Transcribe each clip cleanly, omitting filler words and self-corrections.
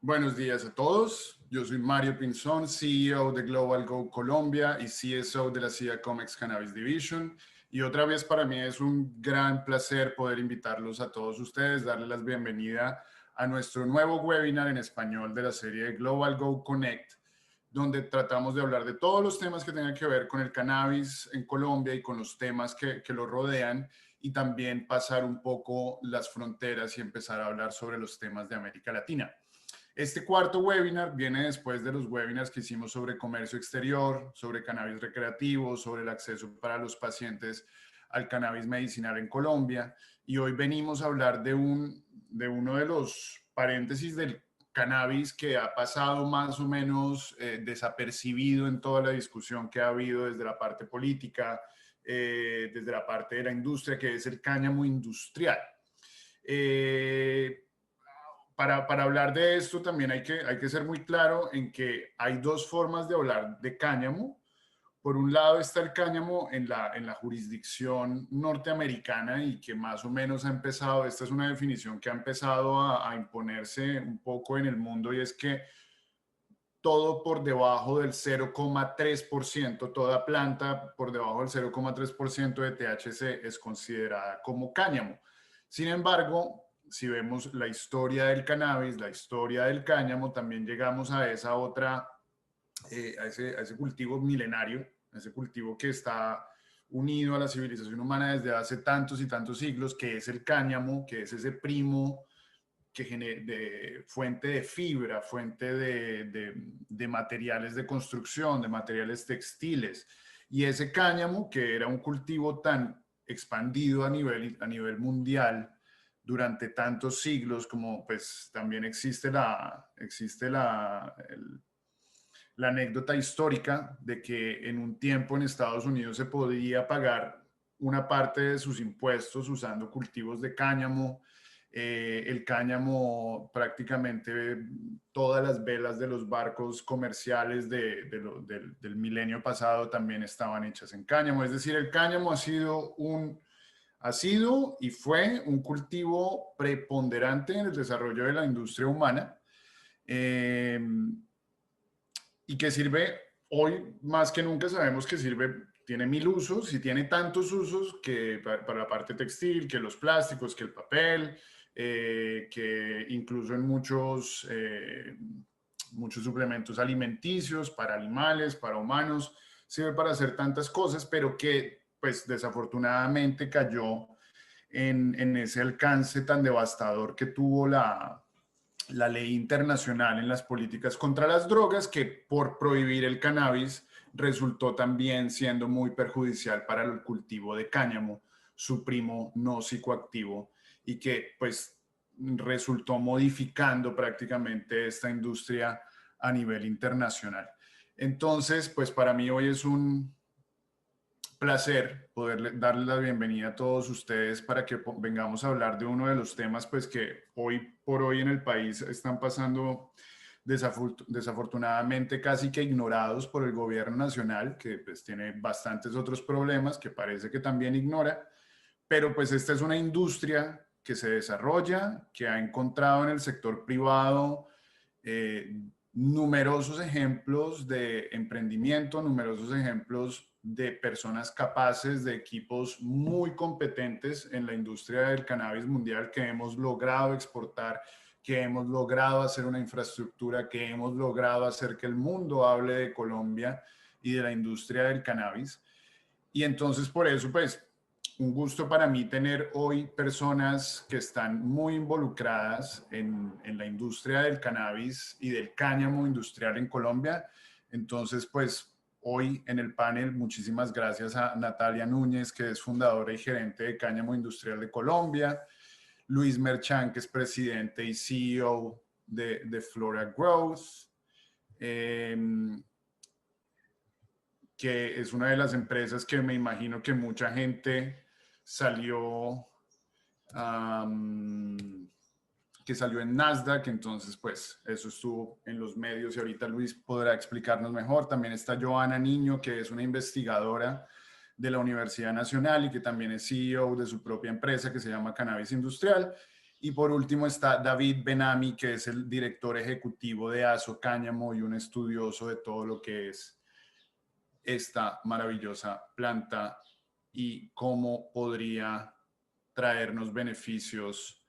Buenos días a todos. Yo soy Mario Pinzón, CEO de Global Go Colombia y CSO de la CIA Comex Cannabis Division. Y otra vez para mí es un gran placer poder invitarlos a todos ustedes, darles la bienvenida a nuestro nuevo webinar en español de la serie Global Go Connect, donde tratamos de hablar de todos los temas que tengan que ver con el cannabis en Colombia y con los temas que lo rodean, y también pasar un poco las fronteras y empezar a hablar sobre los temas de América Latina. Este cuarto webinar viene después de los webinars que hicimos sobre comercio exterior, sobre cannabis recreativo, sobre el acceso para los pacientes al cannabis medicinal en Colombia. Y hoy venimos a hablar de uno de los paréntesis del cannabis que ha pasado más o menos desapercibido en toda la discusión que ha habido desde la parte política, desde la parte de la industria, que es el cáñamo industrial. Para hablar de esto también hay que ser muy claro en que hay dos formas de hablar de cáñamo. Por un lado está el cáñamo en la jurisdicción norteamericana y que más o menos ha empezado, esta es una definición que ha empezado a imponerse un poco en el mundo, y es que todo por debajo del 0,3%, toda planta por debajo del 0,3% de THC es considerada como cáñamo. Sin embargo, si vemos la historia del cannabis, la historia del cáñamo, también llegamos a esa otra, a ese cultivo milenario, a ese cultivo que está unido a la civilización humana desde hace tantos y tantos siglos, que es el cáñamo, que es ese primo fuente de fibra, fuente de materiales de construcción, de materiales textiles. Y ese cáñamo, que era un cultivo tan expandido a nivel mundial durante tantos siglos, como pues también existe la anécdota histórica de que en un tiempo en Estados Unidos se podía pagar una parte de sus impuestos usando cultivos de cáñamo. El cáñamo, prácticamente todas las velas de los barcos comerciales del milenio pasado también estaban hechas en cáñamo. Es decir, el cáñamo ha sido y fue un cultivo preponderante en el desarrollo de la industria humana. Y que sirve hoy más que nunca. Sabemos que tiene mil usos y tiene tantos usos que para la parte textil, que los plásticos, que el papel, que incluso en muchos suplementos alimenticios para animales, para humanos, sirve para hacer tantas cosas, pero que pues desafortunadamente cayó en ese alcance tan devastador que tuvo la ley internacional en las políticas contra las drogas, que por prohibir el cannabis resultó también siendo muy perjudicial para el cultivo de cáñamo, su primo no psicoactivo, y que pues resultó modificando prácticamente esta industria a nivel internacional. Entonces, pues para mí hoy es un placer poder darles la bienvenida a todos ustedes para que vengamos a hablar de uno de los temas pues que hoy por hoy en el país están pasando desafortunadamente casi que ignorados por el gobierno nacional, que pues tiene bastantes otros problemas que parece que también ignora, pero pues esta es una industria que se desarrolla, que ha encontrado en el sector privado eh, numerosos ejemplos de emprendimiento, numerosos ejemplos de personas capaces, de equipos muy competentes en la industria del cannabis mundial, que hemos logrado exportar, que hemos logrado hacer una infraestructura, que hemos logrado hacer que el mundo hable de Colombia y de la industria del cannabis. Y entonces por eso, pues, un gusto para mí tener hoy personas que están muy involucradas en la industria del cannabis y del cáñamo industrial en Colombia. Entonces, pues, hoy en el panel, muchísimas gracias a Natalia Núñez, que es fundadora y gerente de Cáñamo Industrial de Colombia, Luis Merchán, que es presidente y CEO de Flora Growth, eh, que es una de las empresas que me imagino que mucha gente salió, um, que salió en Nasdaq. Entonces pues eso estuvo en los medios y ahorita Luis podrá explicarnos mejor. También está Joana Niño, que es una investigadora de la Universidad Nacional y que también es CEO de su propia empresa que se llama Cannabis Industrial. Y por último está David Benami, que es el director ejecutivo de Aso Cáñamo y un estudioso de todo lo que es esta maravillosa planta y cómo podría traernos beneficios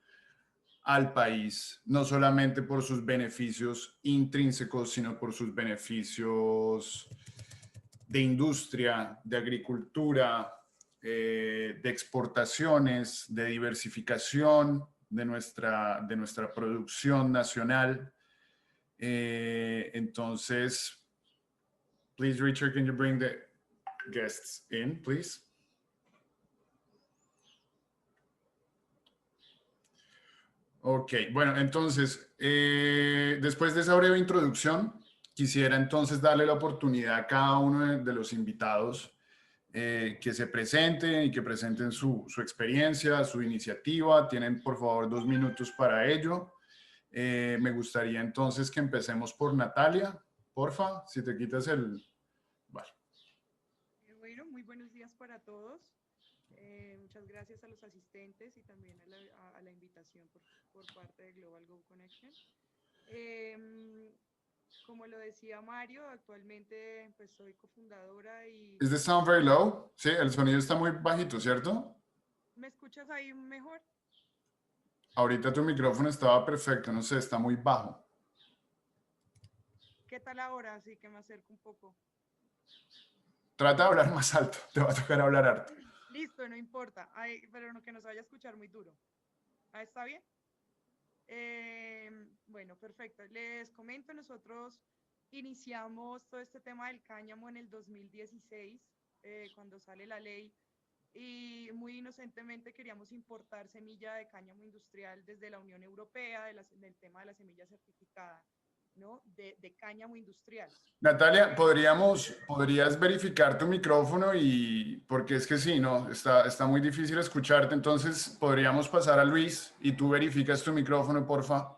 al país, no solamente por sus beneficios intrínsecos, sino por sus beneficios de industria, de agricultura, de exportaciones, de diversificación de nuestra producción nacional. Entonces, please, Richard, can you bring the guests in, please? Ok, bueno, entonces, después de esa breve introducción, quisiera entonces darle la oportunidad a cada uno de los invitados que se presenten y que presenten su experiencia, su iniciativa. Tienen, por favor, 2 minutos para ello. Me gustaría entonces que empecemos por Natalia. Porfa, si te quitas el... Vale. Bueno, muy buenos días para todos. Muchas gracias a los asistentes y también a la invitación por parte de Global Go Connection. Como lo decía Mario, actualmente pues soy cofundadora y... ¿Is the sound very low? Sí, el sonido está muy bajito, ¿cierto? ¿Me escuchas ahí mejor? Ahorita tu micrófono estaba perfecto, no sé, está muy bajo. ¿Qué tal ahora? Así que me acerco un poco. Trata de hablar más alto, te va a tocar hablar harto. Listo, no importa, pero no que nos vaya a escuchar muy duro. ¿Está bien? Bueno, perfecto. Les comento, nosotros iniciamos todo este tema del cáñamo en el 2016, cuando sale la ley, y muy inocentemente queríamos importar semilla de cáñamo industrial desde la Unión Europea, del tema de la semilla certificada, ¿no? De cáñamo industrial. Natalia, podrías verificar tu micrófono y porque es que sí, no, está muy difícil escucharte, entonces podríamos pasar a Luis y tú verificas tu micrófono, porfa.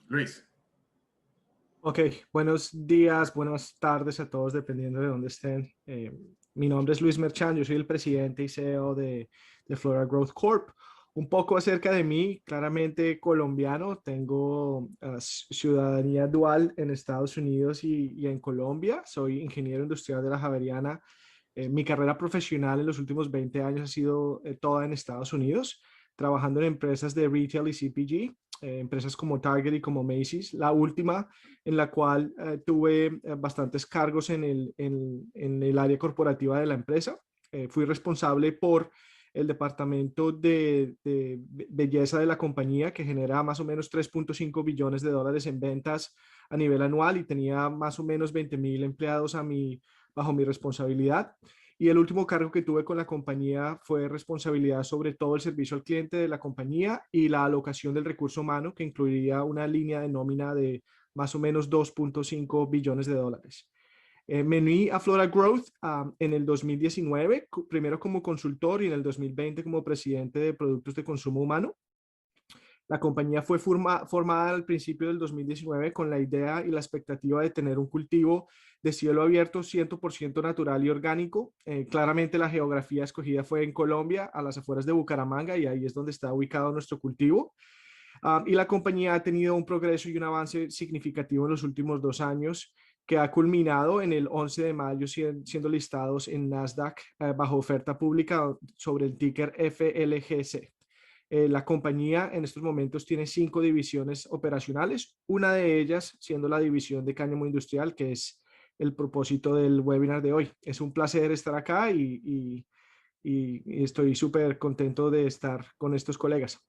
Luis. Ok, buenos días, buenas tardes a todos, dependiendo de dónde estén. Mi nombre es Luis Merchan, yo soy el presidente y CEO de Flora Growth Corp. Un poco acerca de mí, claramente colombiano, tengo ciudadanía dual en Estados Unidos y en Colombia. Soy ingeniero industrial de la Javeriana. Mi carrera profesional en los últimos 20 años ha sido toda en Estados Unidos, trabajando en empresas de retail y CPG, empresas como Target y como Macy's. La última en la cual tuve bastantes cargos en el área corporativa de la empresa. Fui responsable por el departamento de belleza de la compañía, que genera más o menos 3.5 billones de dólares en ventas a nivel anual y tenía más o menos 20,000 empleados bajo mi responsabilidad. Y el último cargo que tuve con la compañía fue responsabilidad sobre todo el servicio al cliente de la compañía y la alocación del recurso humano, que incluiría una línea de nómina de más o menos 2.5 billones de dólares. Me uní a Flora Growth en el 2019, primero como consultor y en el 2020 como presidente de productos de consumo humano. La compañía fue formada al principio del 2019 con la idea y la expectativa de tener un cultivo de cielo abierto 100% natural y orgánico. Claramente la geografía escogida fue en Colombia, a las afueras de Bucaramanga, y ahí es donde está ubicado nuestro cultivo. Y la compañía ha tenido un progreso y un avance significativo en los últimos 2 años, que ha culminado en el 11 de mayo siendo listados en Nasdaq bajo oferta pública sobre el ticker FLGC. La compañía en estos momentos tiene 5 divisiones operacionales, una de ellas siendo la división de cáñamo industrial, que es el propósito del webinar de hoy. Es un placer estar acá y estoy súper contento de estar con estos colegas.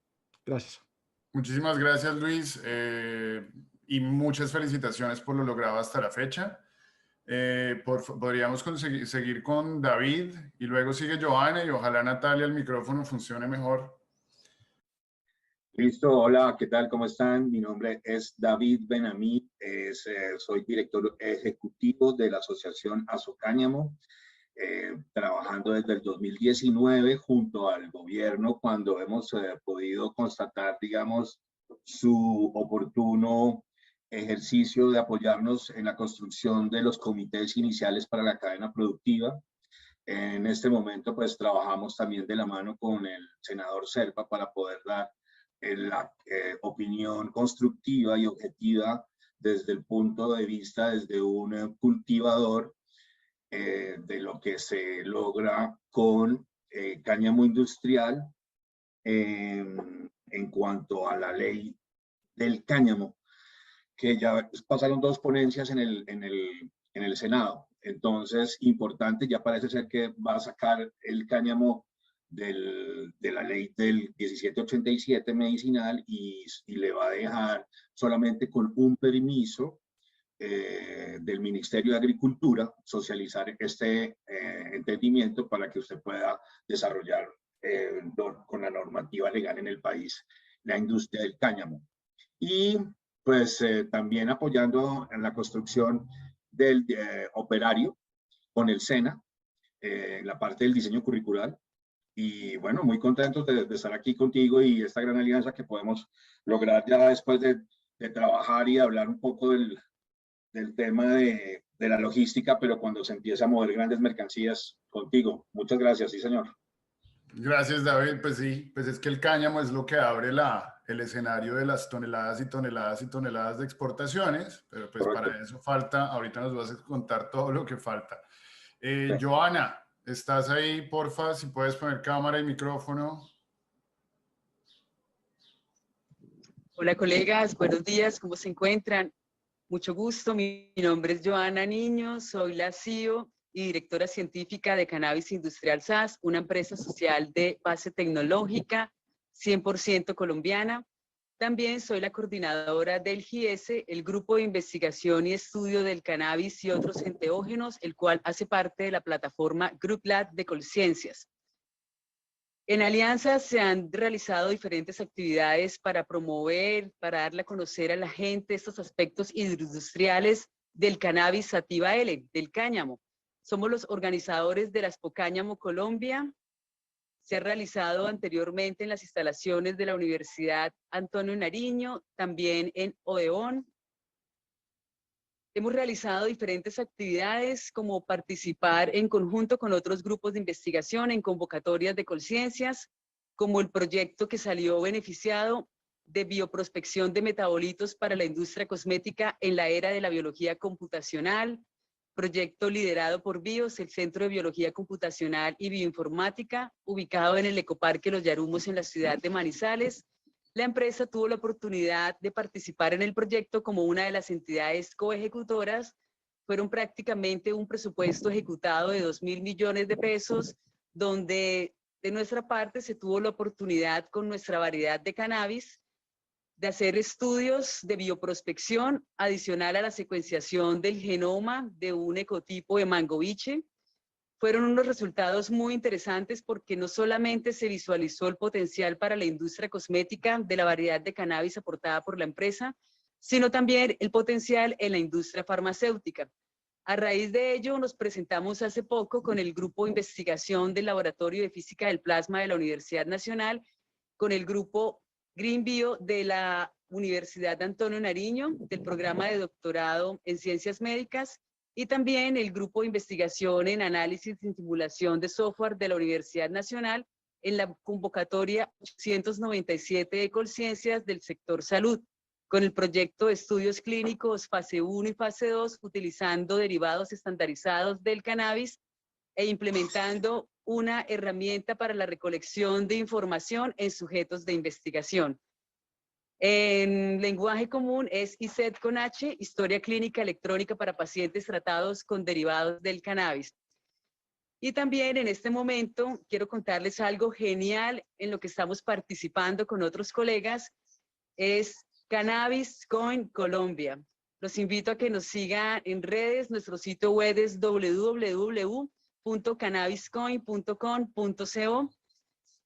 Gracias. Muchísimas gracias, Luis, y muchas felicitaciones por lo logrado hasta la fecha. Podríamos seguir con David y luego sigue Joana y ojalá Natalia el micrófono funcione mejor. Listo, hola, ¿qué tal? ¿Cómo están? Mi nombre es David Benami, soy director ejecutivo de la Asociación Aso Cáñamo, trabajando desde el 2019 junto al gobierno cuando hemos podido constatar, digamos, su oportuno ejercicio de apoyarnos en la construcción de los comités iniciales para la cadena productiva. En este momento, pues trabajamos también de la mano con el senador Serpa para poder dar la opinión constructiva y objetiva desde el punto de vista, desde un cultivador, de lo que se logra con cáñamo industrial en cuanto a la ley del cáñamo, que ya pasaron 2 ponencias en el Senado. Entonces, importante, ya parece ser que va a sacar el cáñamo de la ley del 1787 medicinal y le va a dejar solamente con un permiso del Ministerio de Agricultura socializar este entendimiento para que usted pueda desarrollar con la normativa legal en el país la industria del cáñamo. Y pues también apoyando en la construcción del operario con el SENA, la parte del diseño curricular. Y bueno, muy contentos de estar aquí contigo y esta gran alianza que podemos lograr ya después de trabajar y hablar un poco del tema de la logística, pero cuando se empieza a mover grandes mercancías contigo. Muchas gracias, sí señor. Gracias, David. Pues sí, pues es que el cáñamo es lo que abre el escenario de las toneladas y toneladas y toneladas de exportaciones, pero pues Correcto. para eso falta, ahorita nos vas a contar todo lo que falta. Sí. Joana, ¿estás ahí? Porfa, si puedes poner cámara y micrófono. Hola colegas, buenos días, ¿cómo se encuentran? Mucho gusto, mi nombre es Joana Niño, soy la CEO y directora científica de Cannabis Industrial SAS, una empresa social de base tecnológica 100% colombiana. También soy la coordinadora del GIES, el Grupo de Investigación y Estudio del Cannabis y otros enteógenos, el cual hace parte de la plataforma Group Lab de Colciencias. En Alianza se han realizado diferentes actividades para promover, para darle a conocer a la gente estos aspectos industriales del cannabis sativa L, del cáñamo. Somos los organizadores de la Expo Cáñamo Colombia. Se ha realizado anteriormente en las instalaciones de la Universidad Antonio Nariño, también en Odeón. Hemos realizado diferentes actividades como participar en conjunto con otros grupos de investigación en convocatorias de Colciencias, como el proyecto que salió beneficiado de bioprospección de metabolitos para la industria cosmética en la era de la biología computacional, proyecto liderado por BIOS, el Centro de Biología Computacional y Bioinformática, ubicado en el Ecoparque Los Yarumos en la ciudad de Manizales. La empresa tuvo la oportunidad de participar en el proyecto como una de las entidades coejecutoras. Fueron prácticamente un presupuesto ejecutado de 2.000 millones de pesos, donde de nuestra parte se tuvo la oportunidad con nuestra variedad de cannabis de hacer estudios de bioprospección adicional a la secuenciación del genoma de un ecotipo de mangoviche. Fueron unos resultados muy interesantes porque no solamente se visualizó el potencial para la industria cosmética de la variedad de cannabis aportada por la empresa, sino también el potencial en la industria farmacéutica. A raíz de ello, nos presentamos hace poco con el grupo de investigación del Laboratorio de Física del Plasma de la Universidad Nacional, con el grupo Green Bio de la Universidad Antonio Nariño, del programa de doctorado en Ciencias Médicas, y también el grupo de investigación en análisis y simulación de software de la Universidad Nacional en la convocatoria 897 de Colciencias del sector salud, con el proyecto de estudios clínicos fase 1 y fase 2, utilizando derivados estandarizados del cannabis e implementando una herramienta para la recolección de información en sujetos de investigación. En lenguaje común es ICET con H, Historia Clínica Electrónica para pacientes tratados con derivados del cannabis. Y también en este momento quiero contarles algo genial en lo que estamos participando con otros colegas, es Cannabis Coin Colombia. Los invito a que nos sigan en redes, nuestro sitio web es www.cannabiscoin.com.co.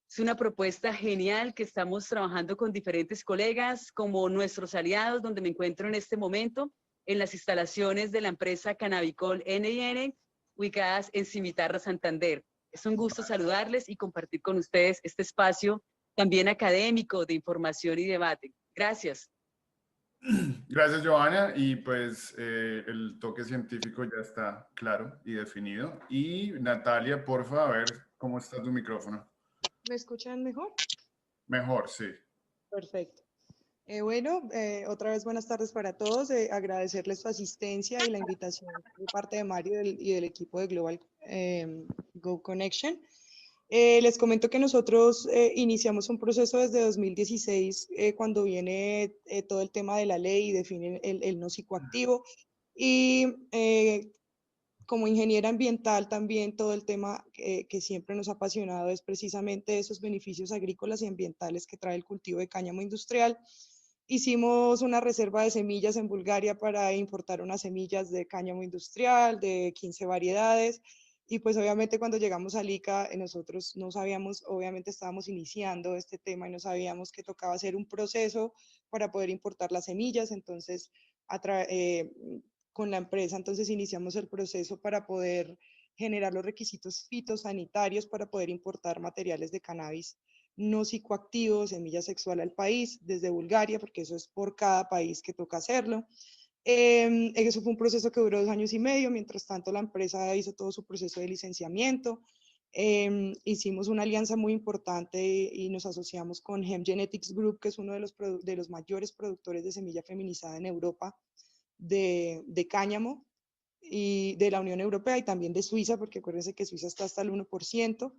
Es una propuesta genial que estamos trabajando con diferentes colegas, como nuestros aliados, donde me encuentro en este momento, en las instalaciones de la empresa Cannabicol N&N, ubicadas en Cimitarra, Santander. Es un gusto saludarles y compartir con ustedes este espacio también académico de información y debate. Gracias. Gracias, Johanna. Y pues el toque científico ya está claro y definido. Y Natalia, porfa, a ver cómo está tu micrófono. ¿Me escuchan mejor? Mejor, sí. Perfecto. Otra vez buenas tardes para todos. Agradecerles su asistencia y la invitación de parte de Mario y del equipo de Global Go Connection. Les comento que nosotros iniciamos un proceso desde 2016 cuando viene todo el tema de la ley y define el no psicoactivo. Y como ingeniera ambiental también todo el tema que siempre nos ha apasionado es precisamente esos beneficios agrícolas y ambientales que trae el cultivo de cáñamo industrial. Hicimos una reserva de semillas en Bulgaria para importar unas semillas de cáñamo industrial de 15 variedades. Y pues obviamente cuando llegamos a Lica, nosotros no sabíamos, obviamente estábamos iniciando este tema y no sabíamos que tocaba hacer un proceso para poder importar las semillas. Entonces, con la empresa, entonces iniciamos el proceso para poder generar los requisitos fitosanitarios para poder importar materiales de cannabis no psicoactivos, semilla sexual al país, desde Bulgaria, porque eso es por cada país que toca hacerlo. Eso fue un proceso que duró 2 años y medio, mientras tanto la empresa hizo todo su proceso de licenciamiento. Hicimos una alianza muy importante y nos asociamos con Hem Genetics Group, que es uno de los mayores productores de semilla feminizada en Europa de cáñamo y de la Unión Europea y también de Suiza, porque acuérdense que Suiza está hasta el 1%.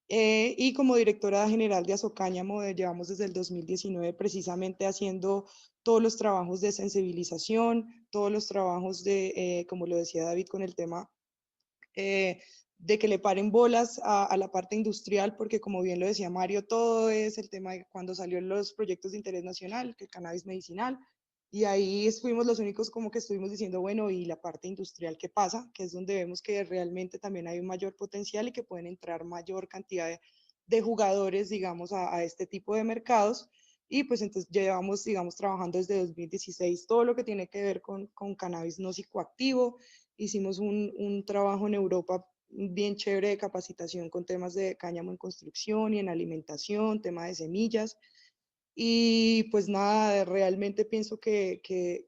Y como directora general de Azocáñamo, llevamos desde el 2019 precisamente haciendo todos los trabajos de sensibilización, todos los trabajos de, como lo decía David, con el tema de que le paren bolas a la parte industrial, porque como bien lo decía Mario, todo es el tema de cuando salió los proyectos de interés nacional, que el cannabis medicinal, y ahí fuimos los únicos como que estuvimos diciendo, bueno, ¿y la parte industrial qué pasa? Que es donde vemos que realmente también hay un mayor potencial y que pueden entrar mayor cantidad de jugadores, digamos, a este tipo de mercados. Y pues entonces llevamos, digamos, trabajando desde 2016 todo lo que tiene que ver con cannabis no psicoactivo. Hicimos un trabajo en Europa bien chévere de capacitación con temas de cáñamo en construcción y en alimentación, tema de semillas. Y pues nada, realmente pienso que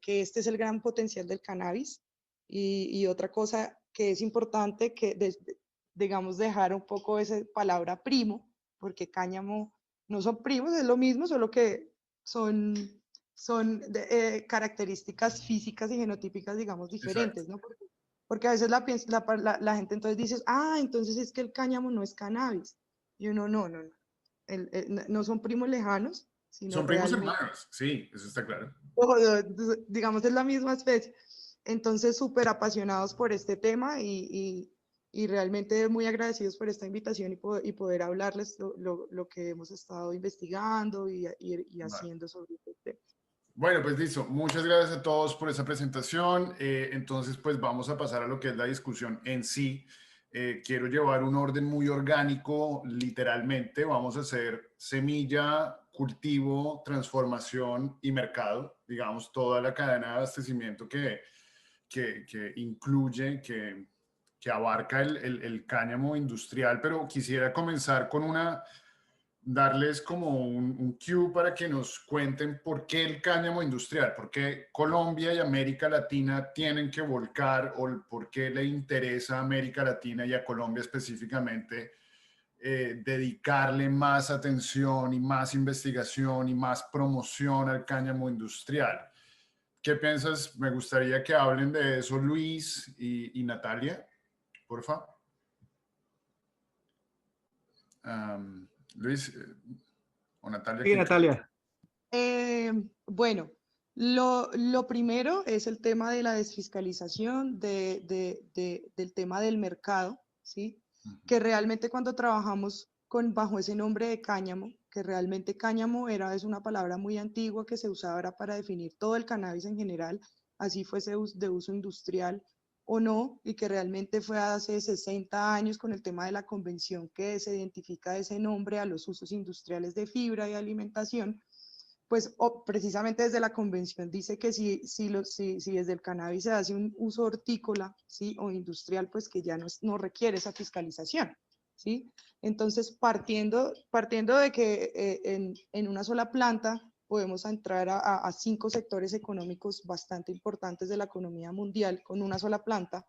este es el gran potencial del cannabis. Y otra cosa que es importante, digamos, dejar un poco esa palabra primo, porque cáñamo no son primos, es lo mismo, solo que son características físicas y genotípicas, digamos, Exacto. diferentes, ¿no? Porque a veces la gente entonces dice, ah, entonces es que el cáñamo no es cannabis. Y uno, no. No son primos lejanos, sino Son primos realmente, hermanos, sí, eso está claro. digamos, es la misma especie. Entonces, súper apasionados por este tema y realmente muy agradecidos por esta invitación y poder hablarles lo que hemos estado investigando y Vale. haciendo sobre este tema. Bueno, pues listo. Muchas gracias a todos por esa presentación. Entonces, pues vamos a pasar a lo que es la discusión en sí. Quiero llevar un orden muy orgánico, literalmente. Vamos a hacer semilla, cultivo, transformación y mercado. Digamos, toda la cadena de abastecimiento que incluye, que abarca el cáñamo industrial. Pero quisiera comenzar con darles como un cue para que nos cuenten por qué el cáñamo industrial, por qué Colombia y América Latina tienen que volcar o por qué le interesa a América Latina y a Colombia específicamente dedicarle más atención y más investigación y más promoción al cáñamo industrial. ¿Qué piensas? Me gustaría que hablen de eso Luis y Natalia, por favor. Luis o Natalia, Sí, ¿quién quiere? Natalia. Bueno, lo primero es el tema de la desfiscalización del tema del mercado, ¿sí? Que realmente cuando trabajamos bajo ese nombre de cáñamo, que realmente cáñamo es una palabra muy antigua que se usaba para definir todo el cannabis en general, así fuese de uso industrial o no, y que realmente fue hace 60 años con el tema de la convención que se identifica ese nombre a los usos industriales de fibra y alimentación, pues precisamente desde la convención dice que si desde el cannabis se hace un uso hortícola, ¿sí? O industrial, pues que ya no requiere esa fiscalización, ¿sí? Entonces, partiendo de que en una sola planta podemos entrar a 5 sectores económicos bastante importantes de la economía mundial con una sola planta,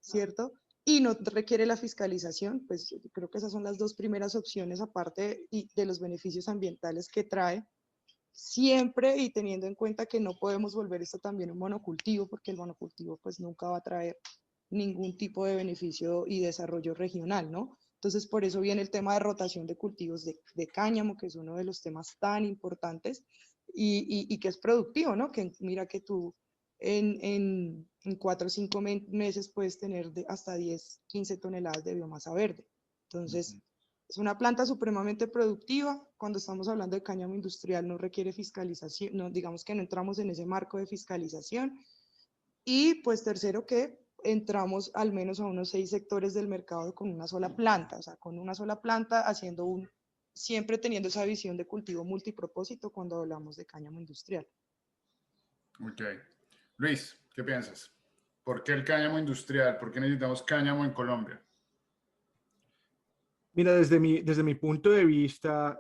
¿cierto? Y no requiere la fiscalización, pues creo que esas son las 2 primeras opciones, aparte de los beneficios ambientales que trae, siempre y teniendo en cuenta que no podemos volver esto también un monocultivo, porque el monocultivo pues nunca va a traer ningún tipo de beneficio y desarrollo regional, ¿no? Entonces, por eso viene el tema de rotación de cultivos de cáñamo, que es uno de los temas tan importantes y que es productivo, ¿no? Que mira que tú en 4 o 5 meses puedes tener hasta 10, 15 toneladas de biomasa verde. Entonces, es una planta supremamente productiva. Cuando estamos hablando de cáñamo industrial no requiere fiscalización, no, digamos que no entramos en ese marco de fiscalización. Y pues tercero que entramos al menos a unos 6 sectores del mercado con una sola planta, o sea, con una sola planta haciendo siempre teniendo esa visión de cultivo multipropósito cuando hablamos de cáñamo industrial. Ok. Luis, ¿qué piensas? ¿Por qué el cáñamo industrial? ¿Por qué necesitamos cáñamo en Colombia? Mira, desde mi punto de vista,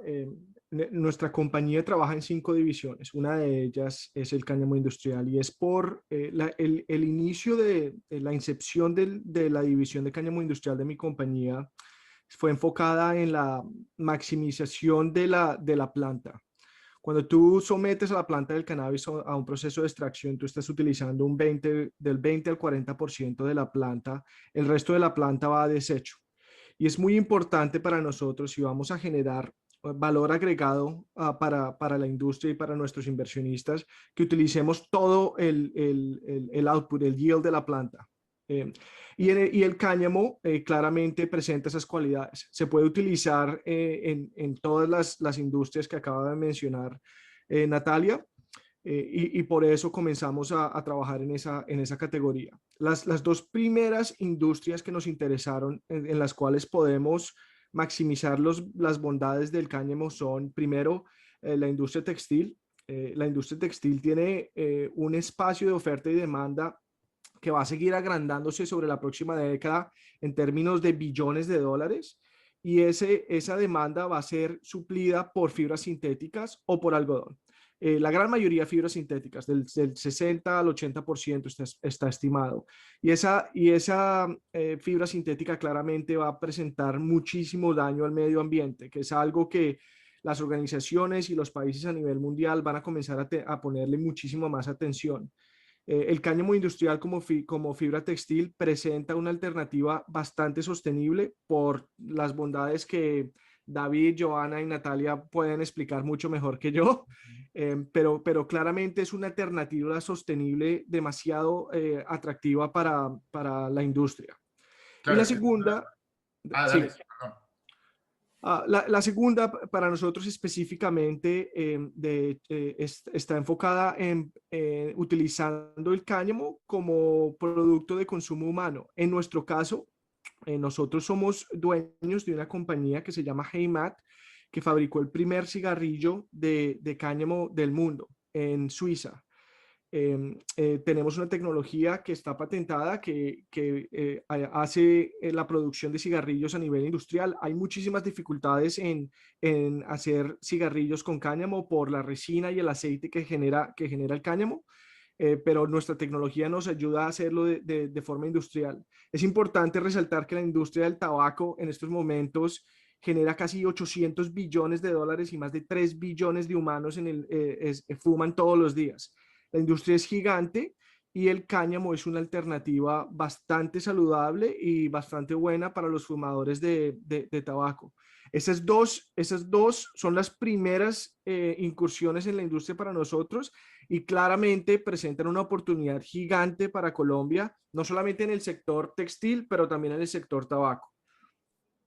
nuestra compañía trabaja en 5 divisiones. Una de ellas es el cáñamo industrial y es por el inicio de la incepción de la división de cáñamo industrial de mi compañía fue enfocada en la maximización de la planta. Cuando tú sometes a la planta del cannabis a un proceso de extracción, tú estás utilizando del 20 al 40% de la planta, el resto de la planta va a desecho. Y es muy importante para nosotros si vamos a generar valor agregado para la industria y para nuestros inversionistas, que utilicemos todo el output, el yield de la planta. Y el cáñamo claramente presenta esas cualidades. Se puede utilizar en todas las industrias que acaba de mencionar Natalia. Y por eso comenzamos a trabajar en esa categoría. Las 2 primeras industrias que nos interesaron, en las cuales podemos maximizar las bondades del cáñamo son, primero, la industria textil. La industria textil tiene un espacio de oferta y demanda que va a seguir agrandándose sobre la próxima década en términos de billones de dólares. Y esa demanda va a ser suplida por fibras sintéticas o por algodón. La gran mayoría de fibras sintéticas, del 60 al 80% está estimado. Y esa fibra sintética claramente va a presentar muchísimo daño al medio ambiente, que es algo que las organizaciones y los países a nivel mundial van a comenzar a ponerle muchísimo más atención. El cáñamo industrial como fibra textil presenta una alternativa bastante sostenible por las bondades que David, Joana y Natalia pueden explicar mucho mejor que yo, pero claramente es una alternativa sostenible demasiado atractiva para la industria. Claro, Y la es que... segunda, dale, sí. perdón. La segunda, para nosotros específicamente, está enfocada en utilizando el cáñamo como producto de consumo humano. En nuestro caso, nosotros somos dueños de una compañía que se llama Heimat, que fabricó el primer cigarrillo de cáñamo del mundo en Suiza. Tenemos una tecnología que está patentada que hace la producción de cigarrillos a nivel industrial. Hay muchísimas dificultades en hacer cigarrillos con cáñamo por la resina y el aceite que genera el cáñamo, pero nuestra tecnología nos ayuda a hacerlo de forma industrial. Es importante resaltar que la industria del tabaco en estos momentos genera casi 800 billones de dólares y más de 3 billones de humanos fuman todos los días. La industria es gigante y el cáñamo es una alternativa bastante saludable y bastante buena para los fumadores de tabaco. Esas dos son las primeras incursiones en la industria para nosotros y claramente presentan una oportunidad gigante para Colombia, no solamente en el sector textil, pero también en el sector tabaco.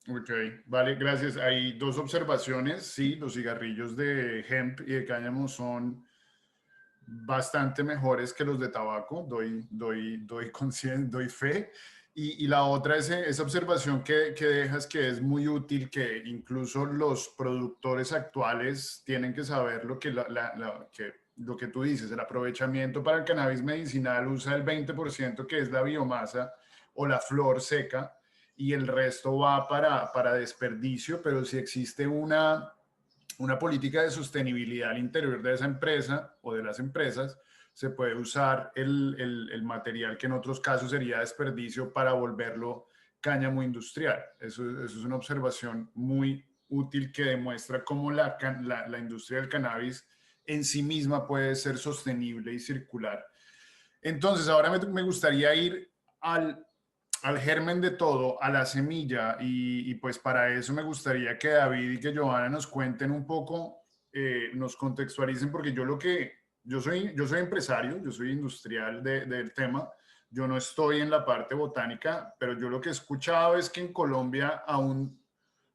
Ok, vale, gracias. Hay 2 observaciones. Sí, los cigarrillos de hemp y de cáñamo son bastante mejores que los de tabaco, doy fe. Y la otra es esa observación que dejas, que es muy útil, que incluso los productores actuales tienen que saber lo que tú dices, el aprovechamiento para el cannabis medicinal usa el 20% que es la biomasa o la flor seca y el resto va para desperdicio, pero si existe una una política de sostenibilidad al interior de esa empresa o de las empresas, se puede usar el material que en otros casos sería desperdicio para volverlo cáñamo industrial. Eso es una observación muy útil que demuestra cómo la industria del cannabis en sí misma puede ser sostenible y circular. Entonces, ahora me gustaría ir al germen de todo, a la semilla, y pues para eso me gustaría que David y que Johanna nos cuenten un poco, nos contextualicen, porque yo soy empresario, yo soy industrial del tema, yo no estoy en la parte botánica, pero yo lo que he escuchado es que en Colombia aún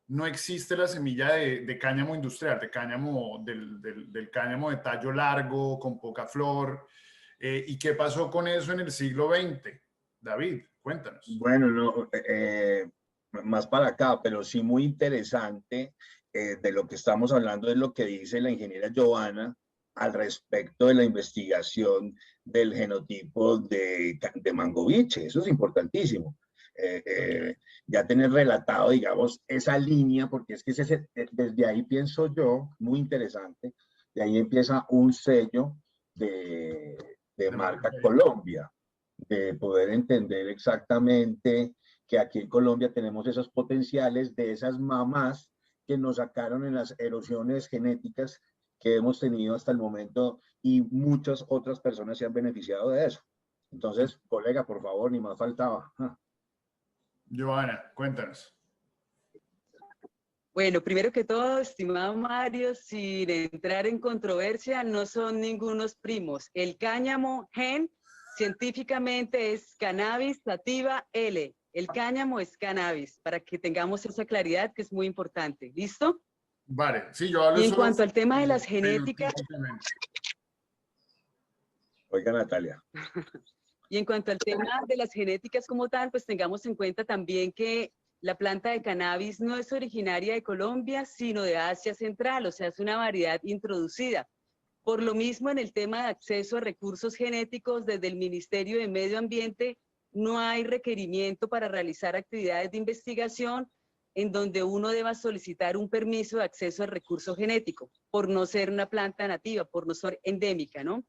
no existe la semilla de cáñamo industrial, de cáñamo, del cáñamo de tallo largo, con poca flor. ¿Y qué pasó con eso en el siglo XX? David, cuéntanos. Bueno, no, más para acá, pero sí muy interesante de lo que estamos hablando es lo que dice la ingeniera Johanna al respecto de la investigación del genotipo de mangoviche. Eso es importantísimo. Ya tener relatado, digamos, esa línea, porque es que desde ahí pienso yo, muy interesante, de ahí empieza un sello de marca Colombia, de poder entender exactamente que aquí en Colombia tenemos esos potenciales de esas mamás que nos sacaron en las erosiones genéticas que hemos tenido hasta el momento y muchas otras personas se han beneficiado de eso. Entonces, colega, por favor, ni más faltaba. Johanna, cuéntanos. Bueno, primero que todo, estimado Mario, sin entrar en controversia, no son ningunos primos. El cáñamo gen científicamente es Cannabis sativa L. El cáñamo es cannabis, para que tengamos esa claridad que es muy importante. ¿Listo? Vale, sí, yo hablo Y en solo cuanto al tema de las genéticas... Oiga, Natalia. Y en cuanto al tema de las genéticas como tal, pues tengamos en cuenta también que la planta de cannabis no es originaria de Colombia, sino de Asia Central, o sea, es una variedad introducida. Por lo mismo, en el tema de acceso a recursos genéticos, desde el Ministerio de Medio Ambiente, no hay requerimiento para realizar actividades de investigación en donde uno deba solicitar un permiso de acceso al recurso genético, por no ser una planta nativa, por no ser endémica, ¿no?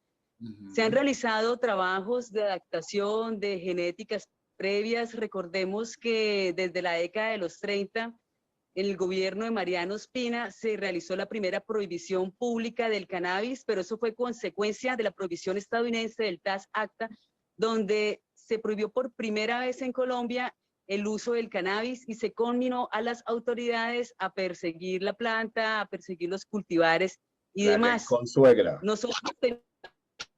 Se han realizado trabajos de adaptación de genéticas previas. Recordemos que desde la década de los 30, en el gobierno de Mariano Ospina, se realizó la primera prohibición pública del cannabis, pero eso fue consecuencia de la prohibición estadounidense del TAS-ACTA, donde se prohibió por primera vez en Colombia el uso del cannabis y se conminó a las autoridades a perseguir la planta, a perseguir los cultivares y demás. Consuegra. Nosotros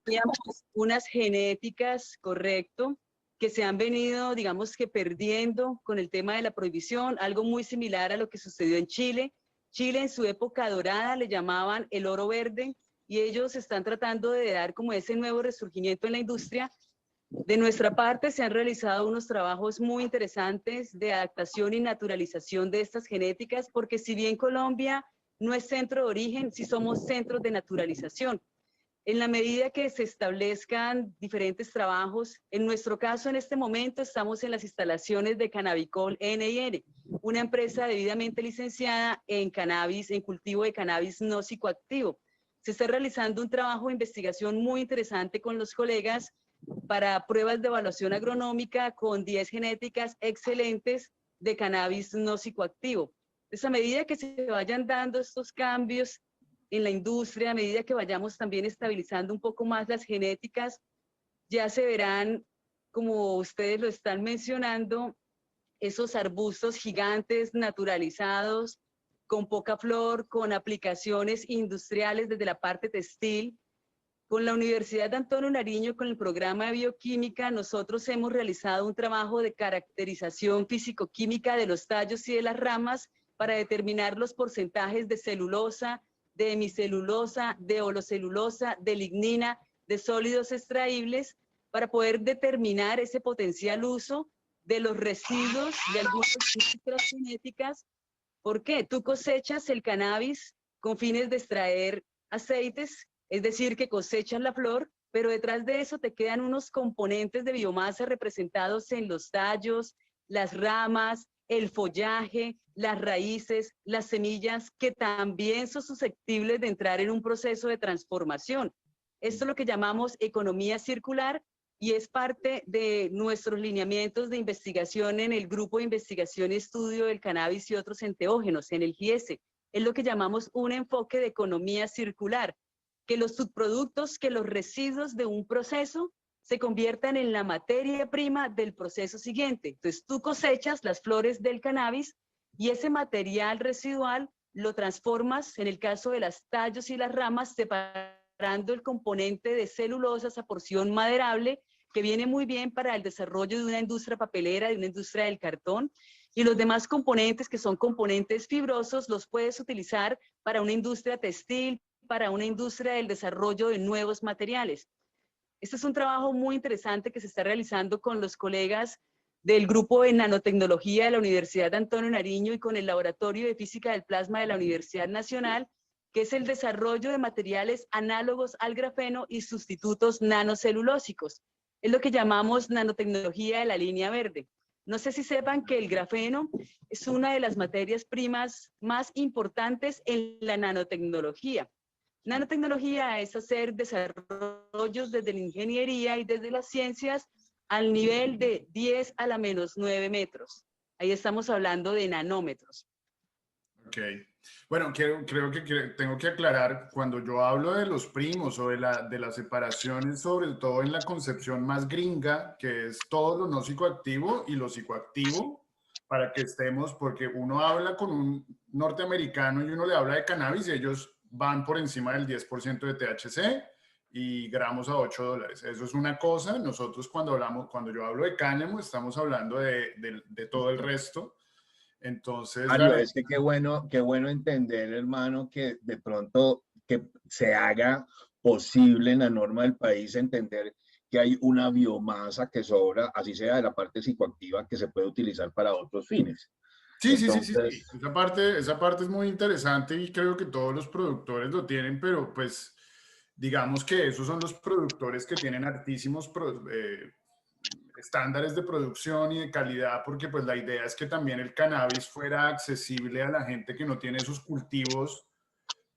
teníamos unas genéticas, correcto, que se han venido, digamos que perdiendo con el tema de la prohibición, algo muy similar a lo que sucedió en Chile. Chile en su época dorada le llamaban el oro verde y ellos están tratando de dar como ese nuevo resurgimiento en la industria. De nuestra parte se han realizado unos trabajos muy interesantes de adaptación y naturalización de estas genéticas, porque si bien Colombia no es centro de origen, sí somos centros de naturalización. En la medida que se establezcan diferentes trabajos, en nuestro caso en este momento estamos en las instalaciones de Cannabicol N&R, una empresa debidamente licenciada en cannabis, en cultivo de cannabis no psicoactivo. Se está realizando un trabajo de investigación muy interesante con los colegas para pruebas de evaluación agronómica con 10 genéticas excelentes de cannabis no psicoactivo. Entonces, a medida que se vayan dando estos cambios en la industria, a medida que vayamos también estabilizando un poco más las genéticas, ya se verán, como ustedes lo están mencionando, esos arbustos gigantes naturalizados, con poca flor, con aplicaciones industriales desde la parte textil. Con la Universidad de Antonio Nariño, con el programa de bioquímica, nosotros hemos realizado un trabajo de caracterización físico-química de los tallos y de las ramas para determinar los porcentajes de celulosa, de hemicelulosa, de holocelulosa, de lignina, de sólidos extraíbles, para poder determinar ese potencial uso de los residuos de algunas estructuras genéticas. ¿Por qué? Tú cosechas el cannabis con fines de extraer aceites, es decir, que cosechas la flor, pero detrás de eso te quedan unos componentes de biomasa representados en los tallos, las ramas, el follaje, las raíces, las semillas, que también son susceptibles de entrar en un proceso de transformación. Esto es lo que llamamos economía circular y es parte de nuestros lineamientos de investigación en el Grupo de Investigación y Estudio del Cannabis y otros enteógenos, en el GIESE. Es lo que llamamos un enfoque de economía circular, que los subproductos, que los residuos de un proceso se conviertan en la materia prima del proceso siguiente. Entonces tú cosechas las flores del cannabis y ese material residual lo transformas, en el caso de los tallos y las ramas, separando el componente de celulosa, esa porción maderable, que viene muy bien para el desarrollo de una industria papelera, de una industria del cartón, y los demás componentes, que son componentes fibrosos, los puedes utilizar para una industria textil, para una industria del desarrollo de nuevos materiales. Este es un trabajo muy interesante que se está realizando con los colegas del Grupo de Nanotecnología de la Universidad de Antonio Nariño y con el Laboratorio de Física del Plasma de la Universidad Nacional, que es el desarrollo de materiales análogos al grafeno y sustitutos nanocelulósicos. Es lo que llamamos nanotecnología de la línea verde. No sé si sepan que el grafeno es una de las materias primas más importantes en la nanotecnología. Nanotecnología es hacer desarrollos desde la ingeniería y desde las ciencias al nivel de 10 a la menos 9 metros. Ahí estamos hablando de nanómetros. Ok. Bueno, creo que tengo que aclarar, cuando yo hablo de los primos o de las separaciones, sobre todo en la concepción más gringa, que es todo lo no psicoactivo y lo psicoactivo, para que estemos, porque uno habla con un norteamericano y uno le habla de cannabis y ellos van por encima del 10% de THC y gramos a $8. Eso es una cosa. Nosotros cuando yo hablo de cáñamo, estamos hablando de todo el resto. Entonces, Mario, es que qué bueno entender, hermano, que de pronto que se haga posible en la norma del país entender que hay una biomasa que sobra, así sea de la parte psicoactiva, que se puede utilizar para otros fines. sí, sí, sí, sí, Entonces, sí. Esa parte es muy interesante y creo que todos los productores lo tienen, pero pues digamos que esos son los productores que tienen altísimos estándares de producción y de calidad, porque pues la idea es que también el cannabis fuera accesible a la gente que no tiene esos cultivos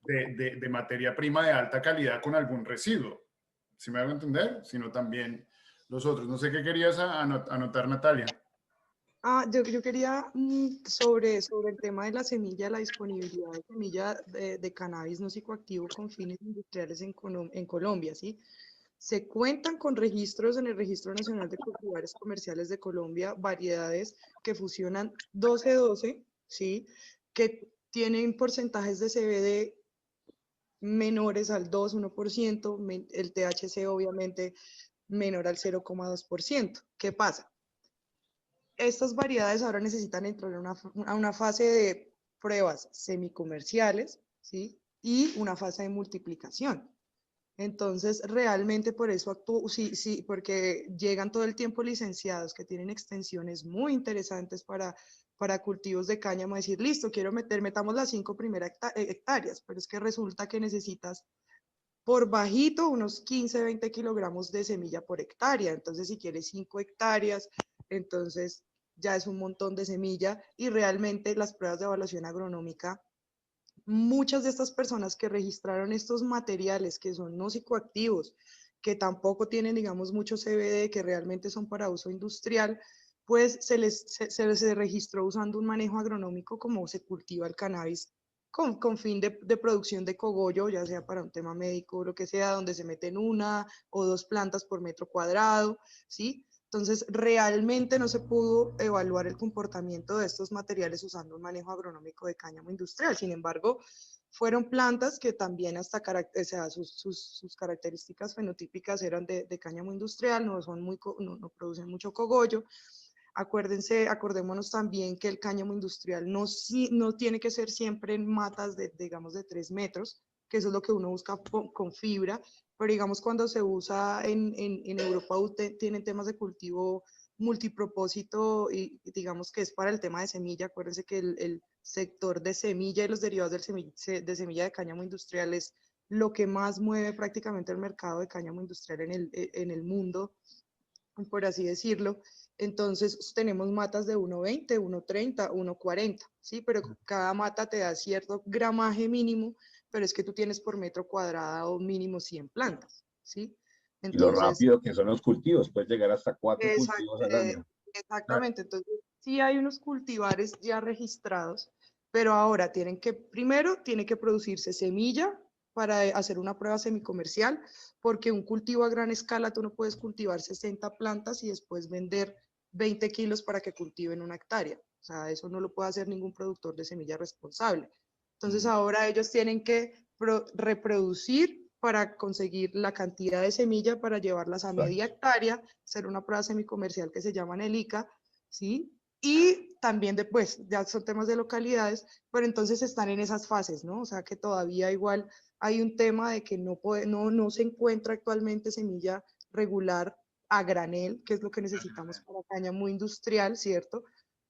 de materia prima de alta calidad con algún residuo. ¿Sí me hago entender? Sino también los otros. No sé qué querías anotar, Natalia. Yo quería sobre el tema de la semilla, la disponibilidad de semilla de cannabis no psicoactivo con fines industriales en Colombia, ¿sí? Se cuentan con registros en el Registro Nacional de Cultivares Comerciales de Colombia, variedades que fusionan 12-12, ¿sí? Que tienen porcentajes de CBD menores al 2-1%, el THC obviamente menor al 0,2%. ¿Qué pasa? Estas variedades ahora necesitan entrar a una fase de pruebas semicomerciales, ¿sí? Y una fase de multiplicación. Entonces, realmente por eso actúo, sí, porque llegan todo el tiempo licenciados que tienen extensiones muy interesantes para cultivos de cáñamo, decir, listo, metamos las 5 primeras hectáreas, pero es que resulta que necesitas por bajito unos 15-20 kilogramos de semilla por hectárea. Entonces, si quieres 5 hectáreas, entonces ya es un montón de semilla y realmente las pruebas de evaluación agronómica, muchas de estas personas que registraron estos materiales que son no psicoactivos, que tampoco tienen, digamos, mucho CBD, que realmente son para uso industrial, pues se les registró usando un manejo agronómico como se cultiva el cannabis con fin de producción de cogollo, ya sea para un tema médico o lo que sea, donde se meten 1 o 2 plantas por metro cuadrado, ¿sí? Entonces, realmente no se pudo evaluar el comportamiento de estos materiales usando un manejo agronómico de cáñamo industrial. Sin embargo, fueron plantas que también hasta o sea, sus características fenotípicas eran de cáñamo industrial, no producen mucho cogollo. Acordémonos también que el cáñamo industrial no tiene que ser siempre en matas digamos, de 3 metros, que eso es lo que uno busca con fibra, pero digamos cuando se usa en Europa, tienen temas de cultivo multipropósito y digamos que es para el tema de semilla. Acuérdense que el sector de semilla y los derivados de semilla de cáñamo industrial es lo que más mueve prácticamente el mercado de cáñamo industrial en el mundo, por así decirlo. Entonces tenemos matas de 1,20, 1,30, 1,40, ¿sí? Pero cada mata te da cierto gramaje mínimo, pero es que tú tienes por metro cuadrado mínimo 100 plantas, ¿sí? Y lo Entonces, rápido que son los cultivos, puedes llegar hasta 4 exact- cultivos al año. exactamente, entonces sí hay unos cultivares ya registrados, pero ahora primero tiene que producirse semilla para hacer una prueba semicomercial, porque un cultivo a gran escala tú no puedes cultivar 60 plantas y después vender 20 kilos para que cultiven 1 hectárea. O sea, eso no lo puede hacer ningún productor de semilla responsable. Entonces ahora ellos tienen que reproducir para conseguir la cantidad de semilla para llevarlas a media hectárea, hacer una prueba semicomercial que se llama NELICA, ¿sí? Y también después, ya son temas de localidades, pero entonces están en esas fases, ¿no? O sea que todavía igual hay un tema de que no se encuentra actualmente semilla regular a granel, que es lo que necesitamos para cáñamo industrial, ¿cierto?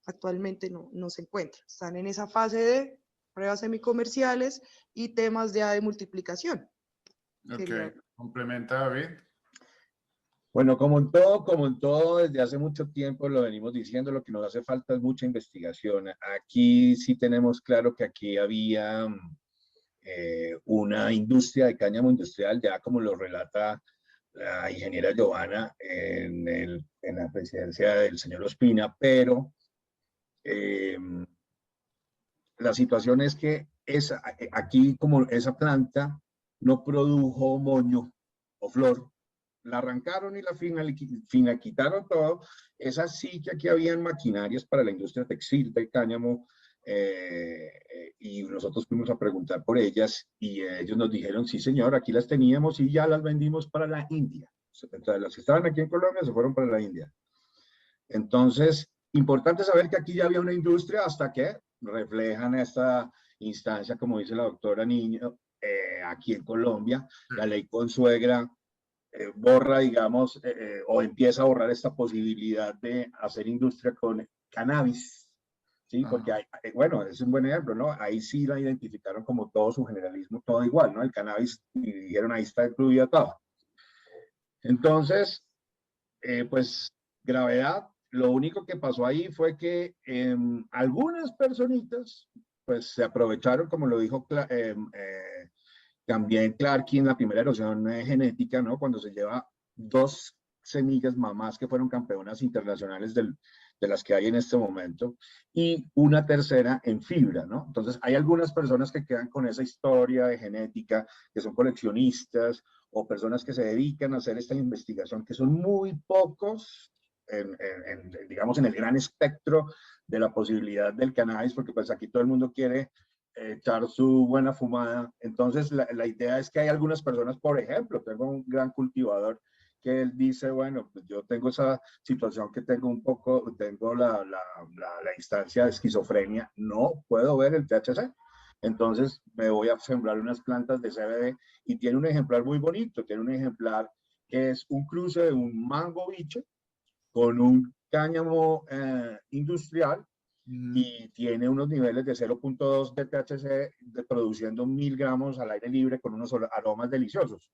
Actualmente no se encuentra. Están en esa fase de pruebas semicomerciales y temas ya de multiplicación. Ok, complementa David. Bueno, como en todo, desde hace mucho tiempo lo venimos diciendo, lo que nos hace falta es mucha investigación. Aquí sí tenemos claro que aquí había una industria de cáñamo industrial, ya como lo relata la ingeniera Giovanna en la presidencia del señor Ospina, pero la situación es que aquí como esa planta no produjo moño o flor, la arrancaron y la quitaron todo. Es así que aquí habían maquinarias para la industria textil del cáñamo y nosotros fuimos a preguntar por ellas y ellos nos dijeron, sí señor, aquí las teníamos y ya las vendimos para la India. Entonces, las que estaban aquí en Colombia se fueron para la India. Entonces, importante saber que aquí ya había una industria hasta que reflejan esta instancia, como dice la doctora Niño, aquí en Colombia, la ley Consuegra borra, digamos, o empieza a borrar esta posibilidad de hacer industria con cannabis, ¿sí? Porque, bueno, es un buen ejemplo, ¿no? Ahí sí la identificaron como todo su generalismo, todo igual, ¿no? El cannabis, y dijeron, ahí está incluida todo. Entonces, pues, gravedad. Lo único que pasó ahí fue que algunas personitas, pues, se aprovecharon, como lo dijo también Clarky en la primera erosión genética, ¿no? Cuando se lleva 2 semillas mamás que fueron campeonas internacionales de las que hay en este momento, y una tercera en fibra, ¿no? Entonces, hay algunas personas que quedan con esa historia de genética, que son coleccionistas, o personas que se dedican a hacer esta investigación, que son muy pocos, digamos, en el gran espectro de la posibilidad del cannabis, porque pues aquí todo el mundo quiere echar su buena fumada. Entonces, la idea es que hay algunas personas, por ejemplo, tengo un gran cultivador que él dice, bueno, pues yo tengo esa situación que tengo un poco, tengo la instancia de esquizofrenia, no puedo ver el THC. Entonces, me voy a sembrar unas plantas de CBD y tiene un ejemplar muy bonito, tiene un ejemplar que es un cruce de un mango biche con un cáñamo industrial y tiene unos niveles de 0.2 de THC produciendo 1000 gramos al aire libre con unos aromas deliciosos.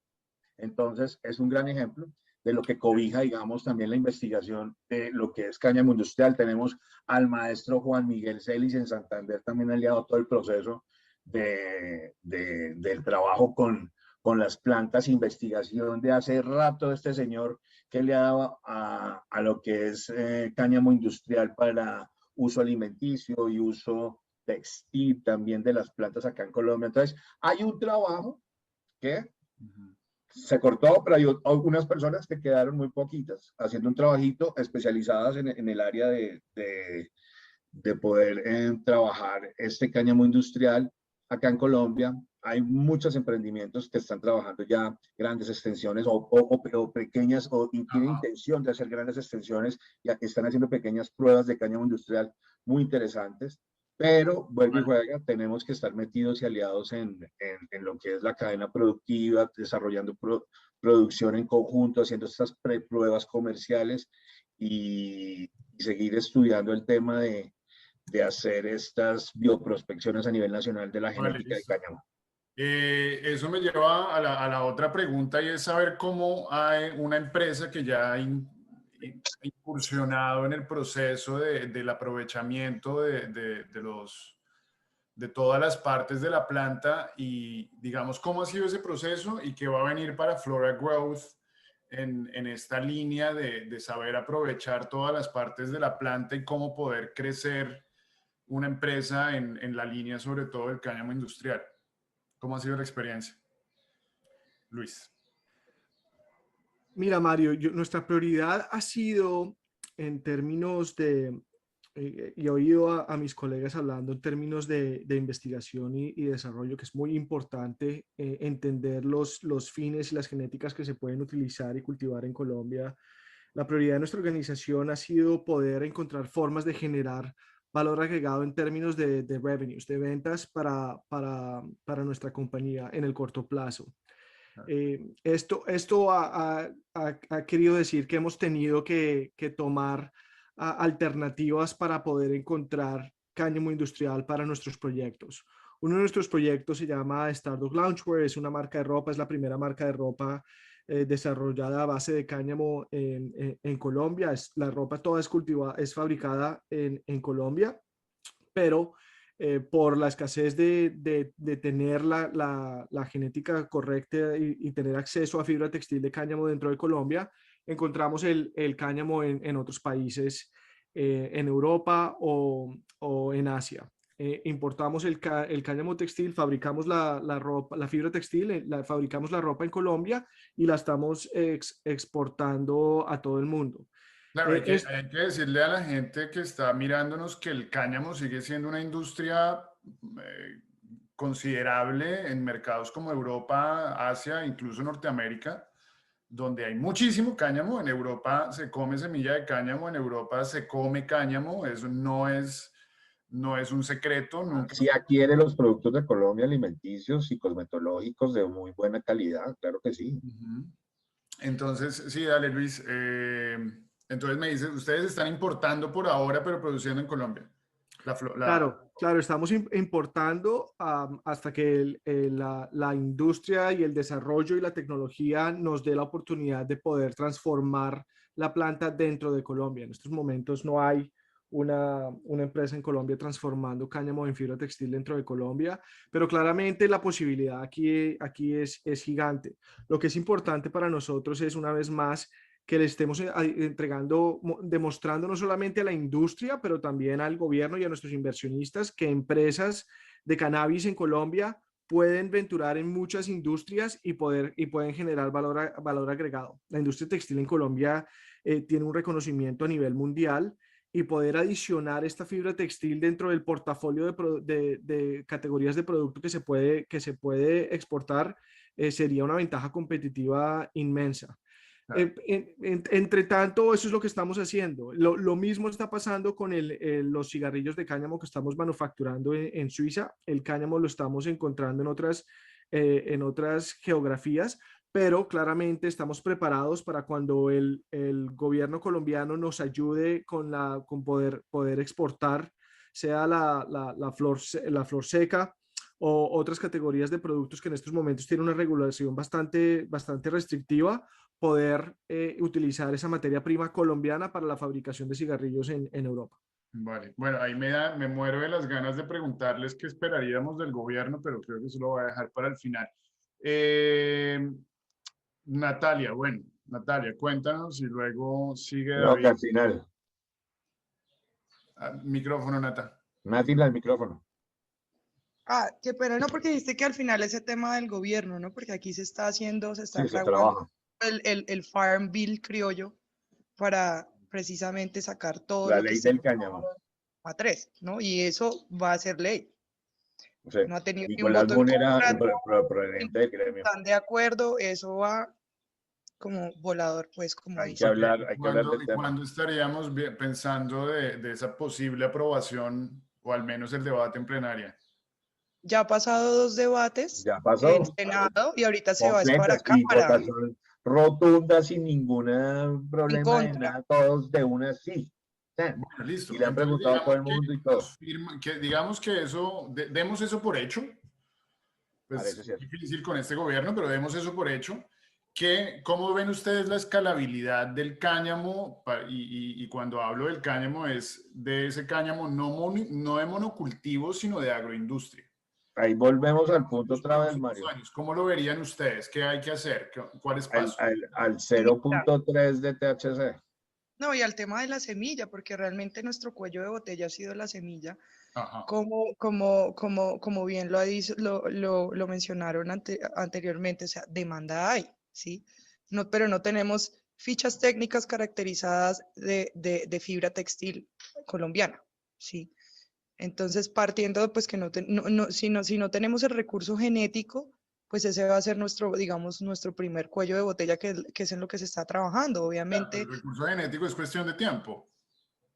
Entonces, es un gran ejemplo de lo que cobija, digamos, también la investigación de lo que es cáñamo industrial. Tenemos al maestro Juan Miguel Celis en Santander, también aliado a todo el proceso del trabajo con las plantas, investigación de hace rato de este señor que le ha dado a lo que es cáñamo industrial para uso alimenticio y uso textil también de las plantas acá en Colombia. Entonces, hay un trabajo que se cortó, pero hay algunas personas que quedaron muy poquitas haciendo un trabajito especializadas en el área de poder trabajar este cáñamo industrial acá en Colombia. Hay muchos emprendimientos que están trabajando ya grandes extensiones o pequeñas, o tienen intención de hacer grandes extensiones, ya están haciendo pequeñas pruebas de cáñamo industrial muy interesantes, pero vuelve y juega, tenemos que estar metidos y aliados en lo que es la cadena productiva, desarrollando producción en conjunto, haciendo estas pruebas comerciales y seguir estudiando el tema de hacer estas bioprospecciones a nivel nacional de la genética de cáñamo. Eso me lleva a la otra pregunta y es saber cómo hay una empresa que ya incursionado en el proceso del aprovechamiento de todas las partes de la planta y digamos cómo ha sido ese proceso y qué va a venir para Flora Growth en esta línea de saber aprovechar todas las partes de la planta y cómo poder crecer una empresa en la línea sobre todo del cáñamo industrial. ¿Cómo ha sido la experiencia? Luis. Mira, Mario, nuestra prioridad ha sido en términos de, y he oído a mis colegas hablando en términos de investigación y desarrollo, que es muy importante entender los fines y las genéticas que se pueden utilizar y cultivar en Colombia. La prioridad de nuestra organización ha sido poder encontrar formas de generar valor agregado en términos de revenues, de ventas para nuestra compañía en el corto plazo. Esto ha querido decir que hemos tenido que tomar alternativas para poder encontrar cáñamo industrial para nuestros proyectos. Uno de nuestros proyectos se llama Stardock Loungewear, es una marca de ropa, es la primera marca de ropa desarrollada a base de cáñamo en Colombia. La ropa toda es fabricada en Colombia, pero por la escasez de tener la genética correcta y tener acceso a fibra textil de cáñamo dentro de Colombia, encontramos el cáñamo en otros países, en Europa o en Asia. Importamos el cáñamo textil, fabricamos la ropa, la fibra textil, fabricamos la ropa en Colombia y la estamos exportando a todo el mundo. Claro, hay que decirle a la gente que está mirándonos que el cáñamo sigue siendo una industria considerable en mercados como Europa, Asia, incluso Norteamérica, donde hay muchísimo cáñamo. En Europa se come semilla de cáñamo, en Europa se come cáñamo, eso no es un secreto. Nunca. Si adquiere los productos de Colombia, alimenticios y cosmetológicos de muy buena calidad, claro que sí. Entonces, sí, dale Luis. Entonces me dice, ustedes están importando por ahora, pero produciendo en Colombia. Claro, estamos importando hasta que la industria y el desarrollo y la tecnología nos dé la oportunidad de poder transformar la planta dentro de Colombia. En estos momentos no hay una empresa en Colombia transformando cáñamo en fibra textil dentro de Colombia, pero claramente la posibilidad aquí es gigante. Lo que es importante para nosotros es, una vez más, que le estemos entregando, demostrando no solamente a la industria, pero también al gobierno y a nuestros inversionistas que empresas de cannabis en Colombia pueden venturar en muchas industrias y pueden generar valor agregado. La industria textil en Colombia tiene un reconocimiento a nivel mundial, y poder adicionar esta fibra textil dentro del portafolio de categorías de producto que se puede exportar sería una ventaja competitiva inmensa. Entre tanto, eso es lo que estamos haciendo. Lo mismo está pasando con los cigarrillos de cáñamo que estamos manufacturando en Suiza. El cáñamo lo estamos encontrando en otras geografías, pero claramente estamos preparados para cuando el gobierno colombiano nos ayude con poder exportar, sea la flor seca o otras categorías de productos que en estos momentos tienen una regulación bastante restrictiva, poder utilizar esa materia prima colombiana para la fabricación de cigarrillos en Europa. Vale, bueno, ahí me muero de las ganas de preguntarles qué esperaríamos del gobierno, pero creo que eso lo voy a dejar para el final. Natalia, cuéntanos y luego sigue David. No, que al final. Micrófono, Nata. Nati, el micrófono. Qué pena, no, porque dijiste que al final ese tema del gobierno, ¿no? Porque aquí se está trabaja. el Farm Bill criollo para precisamente sacar todo la lo ley que del cáñamo a 3, ¿no? Y eso va a ser ley. O sea, no ha tenido ni un Nicolás voto Boone era en contra, presidente del gremio. están de acuerdo, eso va como volador, pues, como hay dice. que hablar del tema. ¿Cuándo estaríamos pensando de esa posible aprobación o al menos el debate en plenaria? Ya ha pasado 2 debates Ya pasó. en Senado y ahorita se va para Cámara. Rotunda, sin ningún problema de contra. nada, todos de una sí. Bueno, listo. Y le han preguntado a todo el mundo y todo. Digamos que eso, demos eso por hecho. Pues Parece es difícil con este gobierno, pero demos eso por hecho. ¿Cómo ven ustedes la escalabilidad del cáñamo? Y cuando hablo del cáñamo es de ese cáñamo no de monocultivo, sino de agroindustria. Ahí volvemos al punto Los otra vez, próximos Mario. años, ¿cómo lo verían ustedes? ¿Qué hay que hacer? ¿Cuáles pasos? Al 0.3 de THC. No, y al tema de la semilla, porque realmente nuestro cuello de botella ha sido la semilla. Ajá. Como bien lo mencionaron anteriormente, o sea, demanda hay, ¿sí? No, pero no tenemos fichas técnicas caracterizadas de fibra textil colombiana, ¿sí? Entonces, partiendo, pues que si no tenemos el recurso genético, pues ese va a ser nuestro, digamos, nuestro primer cuello de botella, que es en lo que se está trabajando, obviamente. El recurso genético es cuestión de tiempo.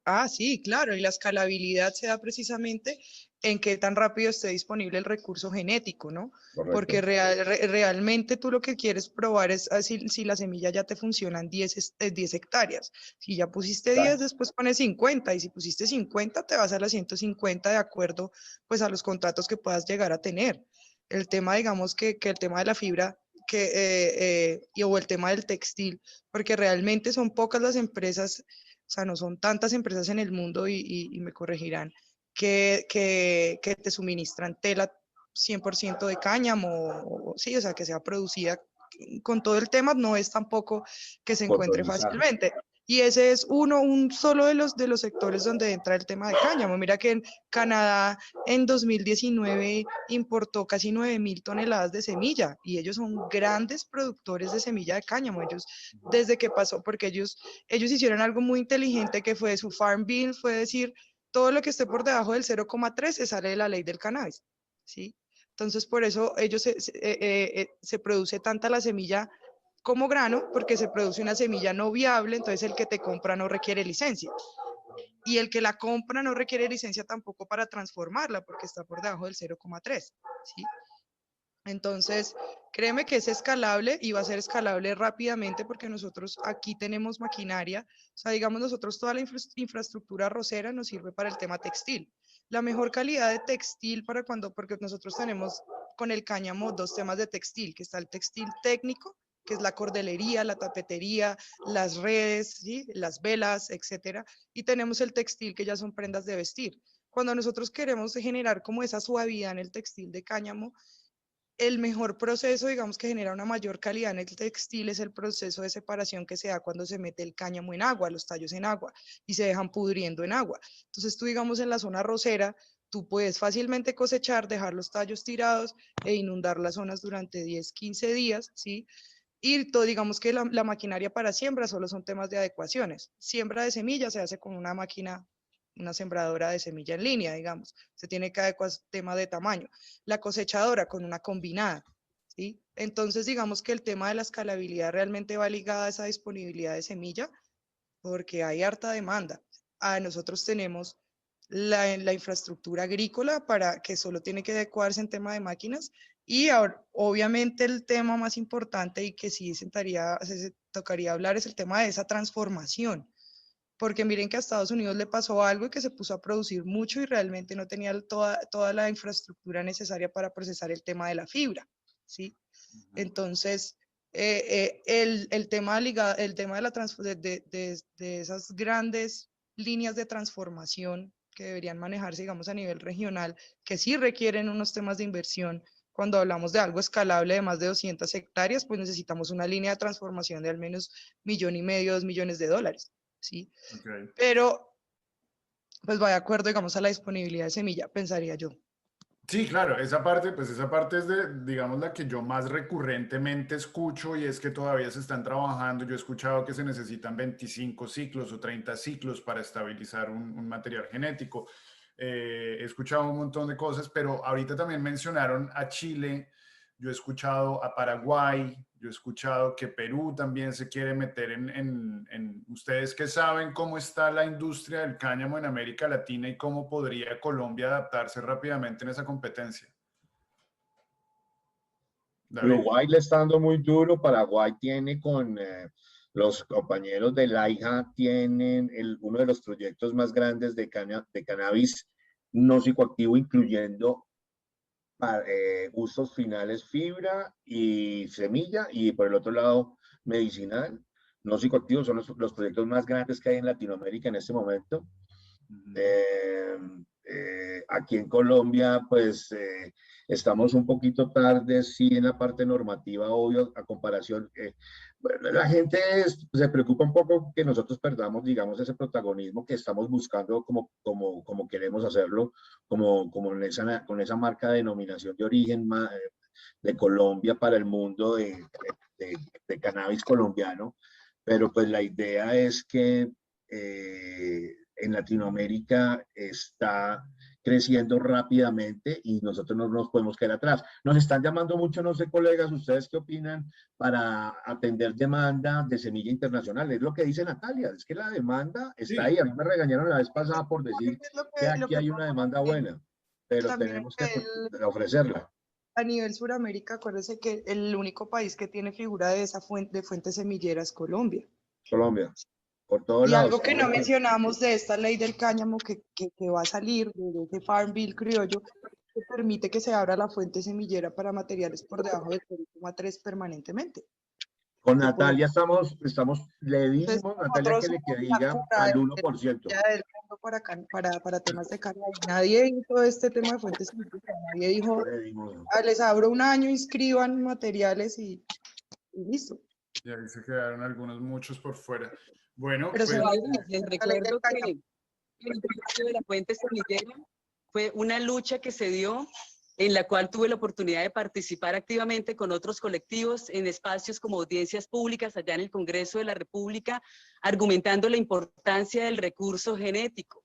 Ah, sí, claro, y la escalabilidad se da precisamente en qué tan rápido esté disponible el recurso genético, ¿no? Correcto. Porque realmente tú lo que quieres probar es si la semilla ya te funciona en 10 hectáreas. Si ya pusiste 10, después pones 50, y si pusiste 50, te vas a las 150 de acuerdo pues a los contratos que puedas llegar a tener. El tema, digamos que el tema de la fibra o el tema del textil, porque realmente son pocas las empresas, o sea, no son tantas empresas en el mundo, y me corregirán, que te suministran tela 100% de cáñamo, sí, o sea, que sea producida con todo el tema, no es tampoco que se encuentre fácilmente. Y ese es un solo de los sectores donde entra el tema de cáñamo. Mira que en Canadá en 2019 importó casi 9.000 toneladas de semilla, y ellos son grandes productores de semilla de cáñamo. Ellos, desde que pasó, porque ellos hicieron algo muy inteligente, que fue su Farm Bill, fue decir, todo lo que esté por debajo del 0,3 se sale de la ley del cannabis, ¿sí? Entonces, por eso ellos se produce tanta la semilla como grano, porque se produce una semilla no viable, entonces el que te compra no requiere licencia. Y el que la compra no requiere licencia tampoco para transformarla, porque está por debajo del 0,3, ¿sí? Entonces, créeme que es escalable, y va a ser escalable rápidamente, porque nosotros aquí tenemos maquinaria. O sea, digamos, nosotros toda la infraestructura arrocera nos sirve para el tema textil. La mejor calidad de textil porque nosotros tenemos con el cáñamo dos temas de textil, que está el textil técnico, que es la cordelería, la tapetería, las redes, ¿sí? Las velas, etcétera. Y tenemos el textil, que ya son prendas de vestir. Cuando nosotros queremos generar como esa suavidad en el textil de cáñamo, el mejor proceso, digamos, que genera una mayor calidad en el textil, es el proceso de separación que se da cuando se mete el cáñamo en agua, los tallos en agua, y se dejan pudriendo en agua. Entonces tú, digamos, en la zona arrocera, tú puedes fácilmente cosechar, dejar los tallos tirados e inundar las zonas durante 10, 15 días, ¿sí? Y todo, digamos que la maquinaria para siembra solo son temas de adecuaciones. Siembra de semillas se hace con una máquina, una sembradora de semilla en línea, digamos. Se tiene que adecuar tema de tamaño. La cosechadora con una combinada, ¿sí? Entonces, digamos que el tema de la escalabilidad realmente va ligada a esa disponibilidad de semilla, porque hay harta demanda. Nosotros tenemos la infraestructura agrícola para que solo tiene que adecuarse en tema de máquinas, y ahora, obviamente el tema más importante, y que sí se tocaría hablar, es el tema de esa transformación, porque miren que a Estados Unidos le pasó algo, y que se puso a producir mucho y realmente no tenía toda la infraestructura necesaria para procesar el tema de la fibra, ¿sí? Entonces, el tema de esas grandes líneas de transformación que deberían manejarse, digamos, a nivel regional, que sí requieren unos temas de inversión. Cuando hablamos de algo escalable de más de 200 hectáreas, pues necesitamos una línea de transformación de al menos $1,500,000, $2,000,000, ¿sí? Okay. Pero, pues va de acuerdo, digamos, a la disponibilidad de semilla, pensaría yo. Sí, claro, esa parte, pues esa parte es digamos, la que yo más recurrentemente escucho, y es que todavía se están trabajando. Yo he escuchado que se necesitan 25 ciclos o 30 ciclos para estabilizar un material genético. He escuchado un montón de cosas, pero ahorita también mencionaron a Chile. Yo he escuchado a Paraguay, yo he escuchado que Perú también se quiere meter ¿Ustedes qué saben cómo está la industria del cáñamo en América Latina y cómo podría Colombia adaptarse rápidamente en esa competencia? David. Uruguay le está dando muy duro. Paraguay tiene con los compañeros de LAIJA, tienen uno de los proyectos más grandes de cannabis no psicoactivo, incluyendo usos finales fibra y semilla, y por el otro lado medicinal. No psicoactivos son los proyectos más grandes que hay en Latinoamérica en este momento. Aquí en Colombia, pues estamos un poquito tarde, sí, en la parte normativa, obvio, a comparación. Bueno, la gente se preocupa un poco que nosotros perdamos, digamos, ese protagonismo que estamos buscando como queremos hacerlo, como con esa marca de denominación de origen de Colombia para el mundo de cannabis colombiano. Pero pues la idea es que en Latinoamérica está creciendo rápidamente y nosotros no nos podemos quedar atrás. Nos están llamando mucho, no sé, colegas, ¿ustedes qué opinan para atender demanda de semilla internacional? Es lo que dice Natalia, es que la demanda está ahí. A mí me regañaron la vez pasada por decir que aquí hay una demanda buena, pero tenemos que ofrecerla. A nivel Suramérica, acuérdense que el único país que tiene figura de esa fuente semillera es Colombia. Colombia. Por todos y lados. Algo que no mencionamos de esta ley del cáñamo que va a salir, de ese Farm Bill criollo, que permite que se abra la fuente semillera para materiales por debajo de 0,3 permanentemente. Con Natalia le dijimos, Natalia, que diga al 1%. Para temas de cannabis. Nadie hizo este tema de fuentes semilleras. Nadie dijo, les abro un año, inscriban materiales y listo. Y ahí se quedaron muchos por fuera. Bueno, pero pues, les recuerdo que el proyecto de la fuente semillera fue una lucha que se dio en la cual tuve la oportunidad de participar activamente con otros colectivos en espacios como audiencias públicas allá en el Congreso de la República, argumentando la importancia del recurso genético.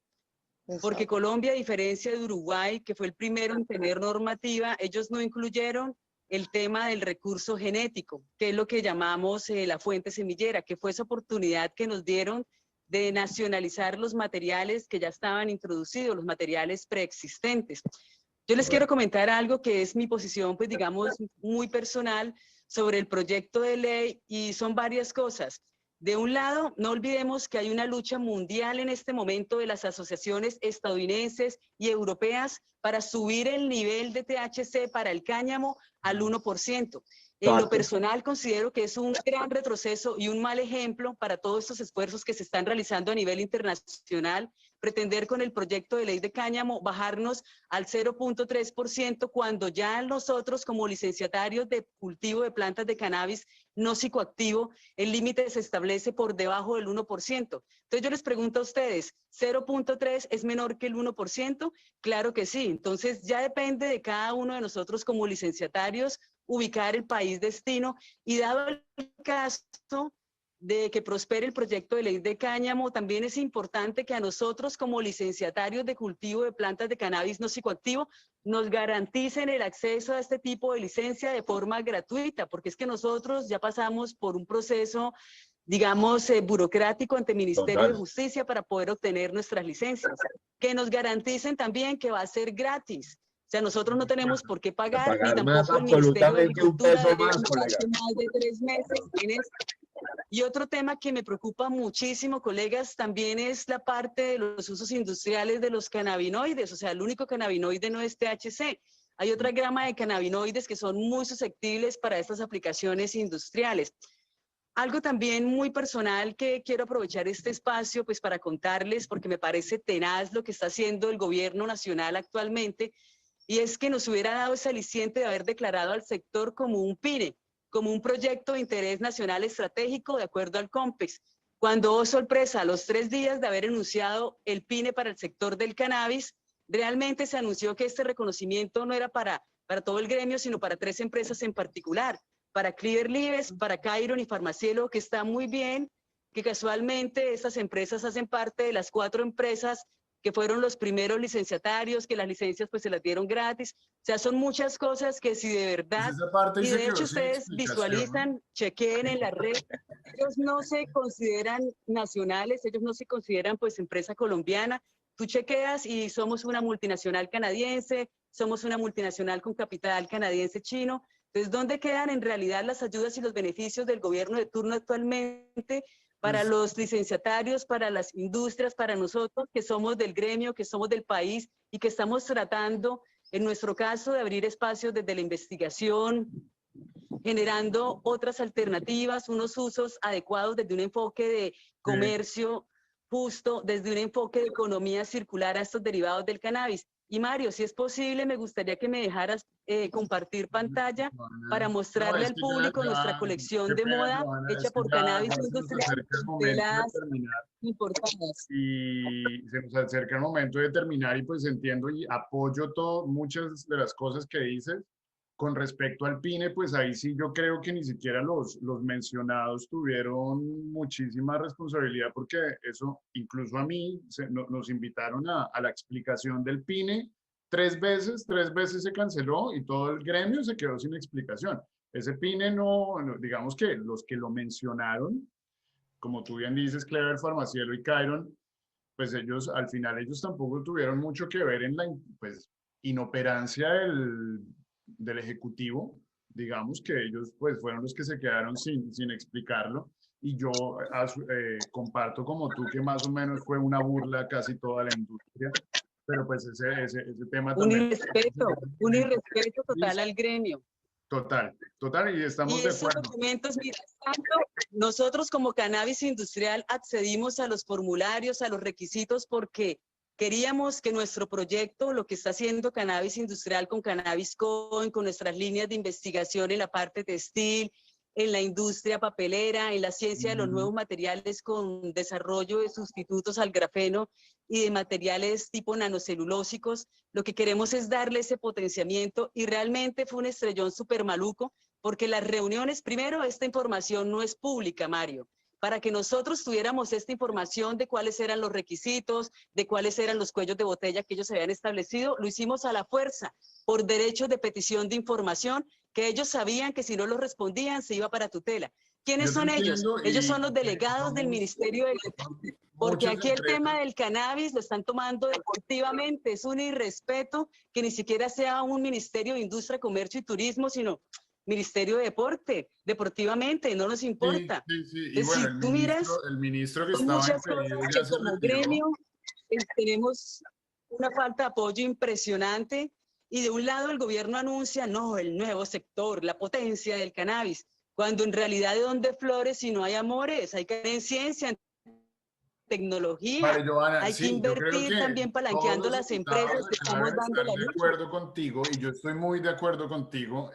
Porque Colombia, a diferencia de Uruguay, que fue el primero en tener normativa, ellos no incluyeron el tema del recurso genético, que es lo que llamamos la fuente semillera, que fue esa oportunidad que nos dieron de nacionalizar los materiales que ya estaban introducidos, los materiales preexistentes. Yo les quiero comentar algo que es mi posición, pues digamos, muy personal sobre el proyecto de ley y son varias cosas. De un lado, no olvidemos que hay una lucha mundial en este momento de las asociaciones estadounidenses y europeas para subir el nivel de THC para el cáñamo al 1%. En lo personal considero que es un gran retroceso y un mal ejemplo para todos estos esfuerzos que se están realizando a nivel internacional, pretender con el proyecto de ley de cáñamo bajarnos al 0.3% cuando ya nosotros como licenciatarios de cultivo de plantas de cannabis no psicoactivo, el límite se establece por debajo del 1%. Entonces yo les pregunto a ustedes, ¿0.3 es menor que el 1%? Claro que sí. Entonces ya depende de cada uno de nosotros como licenciatarios ubicar el país destino y dado el caso de que prospere el proyecto de ley de cáñamo, también es importante que a nosotros como licenciatarios de cultivo de plantas de cannabis no psicoactivo nos garanticen el acceso a este tipo de licencia de forma gratuita, porque es que nosotros ya pasamos por un proceso, digamos, burocrático ante el Ministerio de Justicia para poder obtener nuestras licencias. Que nos garanticen también que va a ser gratis. O sea, nosotros no tenemos por qué pagar ni tampoco el Ministerio de Agricultura más de 3 meses en esto. Y otro tema que me preocupa muchísimo, colegas, también es la parte de los usos industriales de los cannabinoides. O sea, el único cannabinoide no es THC. Hay otra gama de cannabinoides que son muy susceptibles para estas aplicaciones industriales. Algo también muy personal que quiero aprovechar este espacio pues para contarles, porque me parece tenaz lo que está haciendo el gobierno nacional actualmente, y es que nos hubiera dado ese aliciente de haber declarado al sector como un PINE, como un proyecto de interés nacional estratégico de acuerdo al COMPEX. Cuando, oh sorpresa, a los 3 días de haber anunciado el PINE para el sector del cannabis, realmente se anunció que este reconocimiento no era para todo el gremio, sino para 3 empresas en particular, para Cleaver Lives, para Chiron y Farmacielo, que está muy bien, que casualmente estas empresas hacen parte de las 4 empresas que fueron los primeros licenciatarios, que las licencias pues se las dieron gratis. O sea, son muchas cosas que si de verdad, y de hecho ustedes visualizan, chequeen en la red, ellos no se consideran nacionales, ellos no se consideran pues empresa colombiana. Tú chequeas y somos una multinacional canadiense, somos una multinacional con capital canadiense chino. Entonces, ¿dónde quedan en realidad las ayudas y los beneficios del gobierno de turno actualmente para los licenciatarios, para las industrias, para nosotros que somos del gremio, que somos del país y que estamos tratando En nuestro caso, de abrir espacios desde la investigación, generando otras alternativas, unos usos adecuados desde un enfoque de comercio justo, desde un enfoque de economía circular a estos derivados del cannabis. Y Mario, si es posible, me gustaría que me dejaras compartir pantalla para mostrarle al público nuestra colección de moda Joana, hecha es que por Cannabis ya se nos Industrial, acerca el momento de telas terminar. importadas. Y se nos acerca el momento de terminar y pues entiendo y apoyo muchas de las cosas que dices. Con respecto al PINE, pues ahí sí yo creo que ni siquiera los mencionados tuvieron muchísima responsabilidad porque eso, incluso a mí, nos invitaron a la explicación del PINE 3 veces se canceló y todo el gremio se quedó sin explicación. Ese PINE digamos que los que lo mencionaron, como tú bien dices, Clever, Farmacielo y Cairon, pues ellos, al final ellos tampoco tuvieron mucho que ver en la pues, inoperancia del Ejecutivo. Digamos que ellos pues fueron los que se quedaron sin explicarlo. Y yo comparto como tú que más o menos fue una burla casi toda la industria. Pero pues ese tema también. Un irrespeto total al gremio. Total, y estamos y de esos acuerdo. documentos, mira, nosotros como Cannabis Industrial accedimos a los formularios, a los requisitos, porque queríamos que nuestro proyecto, lo que está haciendo Cannabis Industrial con Cannabis Coin, con nuestras líneas de investigación en la parte textil, en la industria papelera, en la ciencia de los nuevos materiales con desarrollo de sustitutos al grafeno y de materiales tipo nanocelulósicos, lo que queremos es darle ese potenciamiento y realmente fue un estrellón súper maluco porque las reuniones, primero, esta información no es pública, Mario. Para que nosotros tuviéramos esta información de cuáles eran los requisitos, de cuáles eran los cuellos de botella que ellos habían establecido, lo hicimos a la fuerza, por derechos de petición de información, que ellos sabían que si no los respondían se iba para tutela. ¿Quiénes son ellos? Ellos son los delegados del Ministerio del Deporte, porque aquí el tema del cannabis lo están tomando deportivamente, es un irrespeto que ni siquiera sea un Ministerio de Industria, Comercio y Turismo, sino Ministerio de Deporte, deportivamente, no nos importa. Sí. Y bueno, si tú miras, el ministro que son estaba muchas en pedido cosas ya que se como retiró. gremio tenemos una falta de apoyo impresionante y de un lado el gobierno anuncia, no, el nuevo sector, la potencia del cannabis, cuando en realidad de dónde flores si no hay amores, hay que tener ciencia, en tecnología, Vale, Joana, hay que sí, yo creo invertir que también todos palanqueando los las diputados empresas que acá estamos dando están la de lucha. acuerdo contigo y yo estoy muy de acuerdo contigo.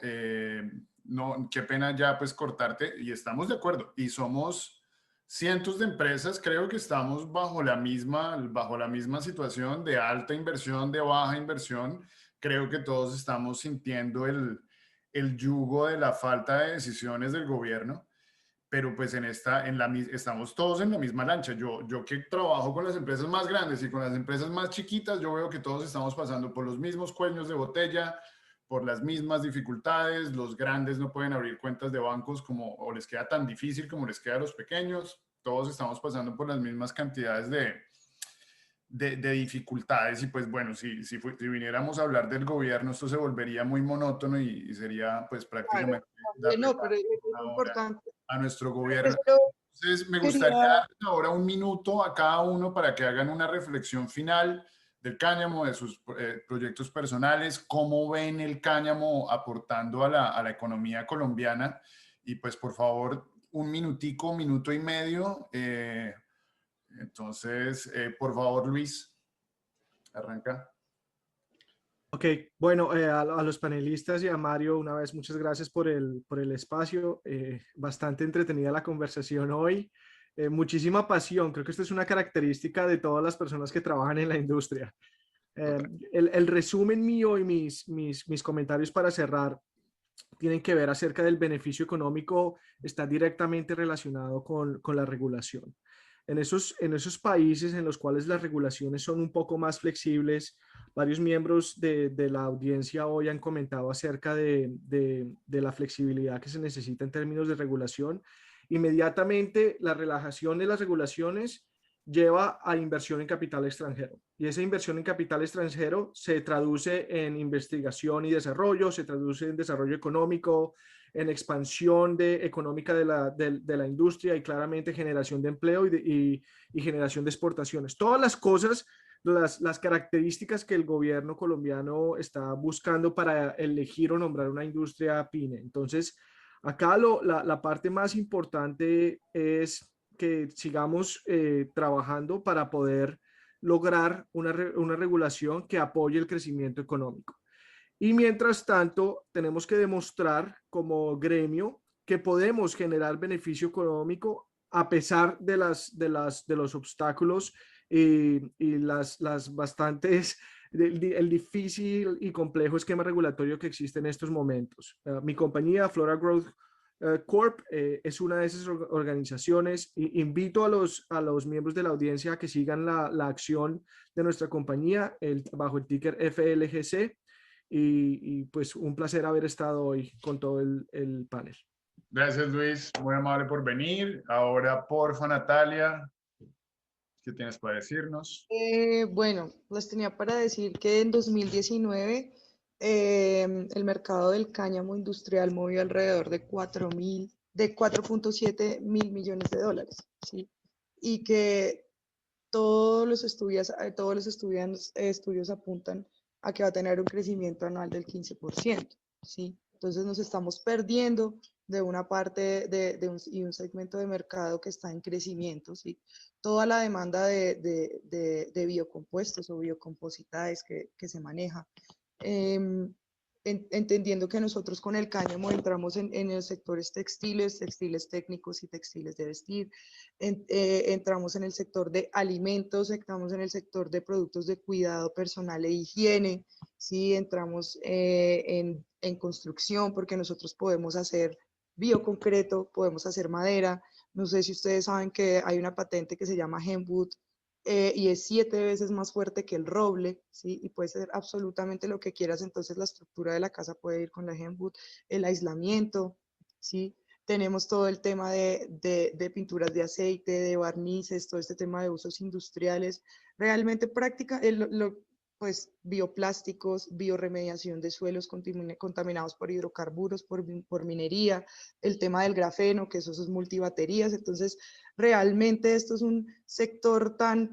No, qué pena ya pues cortarte y estamos de acuerdo y somos cientos de empresas, creo que estamos bajo la misma situación de alta inversión, de baja inversión. Creo que todos estamos sintiendo el yugo de la falta de decisiones del gobierno, pero pues estamos todos en la misma lancha. Yo que trabajo con las empresas más grandes y con las empresas más chiquitas, yo veo que todos estamos pasando por los mismos cuellos de botella, por las mismas dificultades. Los grandes no pueden abrir cuentas de bancos o les queda tan difícil como les queda a los pequeños. Todos estamos pasando por las mismas cantidades de dificultades y pues bueno, si viniéramos a hablar del gobierno, esto se volvería muy monótono y sería pues prácticamente No, pero es importante. a nuestro gobierno. Pero Entonces, me gustaría dar ahora un minuto a cada uno para que hagan una reflexión final del cáñamo, de sus proyectos personales, cómo ven el cáñamo aportando a la economía colombiana. Y pues, por favor, un minuto y medio. Entonces, por favor, Luis, arranca. Ok, bueno, a los panelistas y a Mario, una vez, muchas gracias por el espacio. Bastante entretenida la conversación hoy. Muchísima pasión. Creo que esto es una característica de todas las personas que trabajan en la industria. El resumen mío y mis comentarios para cerrar tienen que ver acerca del beneficio económico, está directamente relacionado con la regulación. En esos países en los cuales las regulaciones son un poco más flexibles, varios miembros de la audiencia hoy han comentado acerca de la flexibilidad que se necesita en términos de regulación. Inmediatamente, la relajación de las regulaciones lleva a inversión en capital extranjero. Y esa inversión en capital extranjero se traduce en investigación y desarrollo, se traduce en desarrollo económico, en expansión económica de la industria y claramente generación de empleo y generación de exportaciones. Todas las cosas las características que el gobierno colombiano está buscando para elegir o nombrar una industria PYME. Entonces, acá la parte más importante es que sigamos trabajando para poder lograr una regulación que apoye el crecimiento económico. Y mientras tanto, tenemos que demostrar como gremio que podemos generar beneficio económico a pesar de los obstáculos y las bastantes, el difícil y complejo esquema regulatorio que existe en estos momentos. Mi compañía, Flora Growth Corp, es una de esas organizaciones. Invito a los miembros de la audiencia a que sigan la acción de nuestra compañía bajo el ticker FLGC. Y pues un placer haber estado hoy con todo el panel. Gracias, Luis. Muy amable por venir. Ahora, porfa, Natalia, ¿qué tienes para decirnos? Bueno, les tenía para decir que en 2019 el mercado del cáñamo industrial movió alrededor de 4.7 mil millones de dólares, ¿sí? Y que todos los estudios apuntan a que va a tener un crecimiento anual del 15%, ¿sí? Entonces nos estamos perdiendo de una parte y un segmento de mercado que está en crecimiento, ¿sí? Toda la demanda de biocompuestos o biocompositaes que se maneja. Entendiendo que nosotros con el cáñamo entramos en los sectores textiles, textiles técnicos y textiles de vestir, entramos en el sector de alimentos, entramos en el sector de productos de cuidado personal e higiene, ¿sí? Entramos en construcción porque nosotros podemos hacer bioconcreto, podemos hacer madera. No sé si ustedes saben que hay una patente que se llama Hempwood, y es 7 veces más fuerte que el roble, ¿sí? Y puede ser absolutamente lo que quieras, entonces la estructura de la casa puede ir con la Hempwood, el aislamiento, ¿sí? Tenemos todo el tema de pinturas de aceite, de barnices, todo este tema de usos industriales, realmente práctica, pues bioplásticos, bioremediación de suelos contaminados por hidrocarburos, por minería, el tema del grafeno, que eso es multibaterías. Entonces realmente esto es un sector tan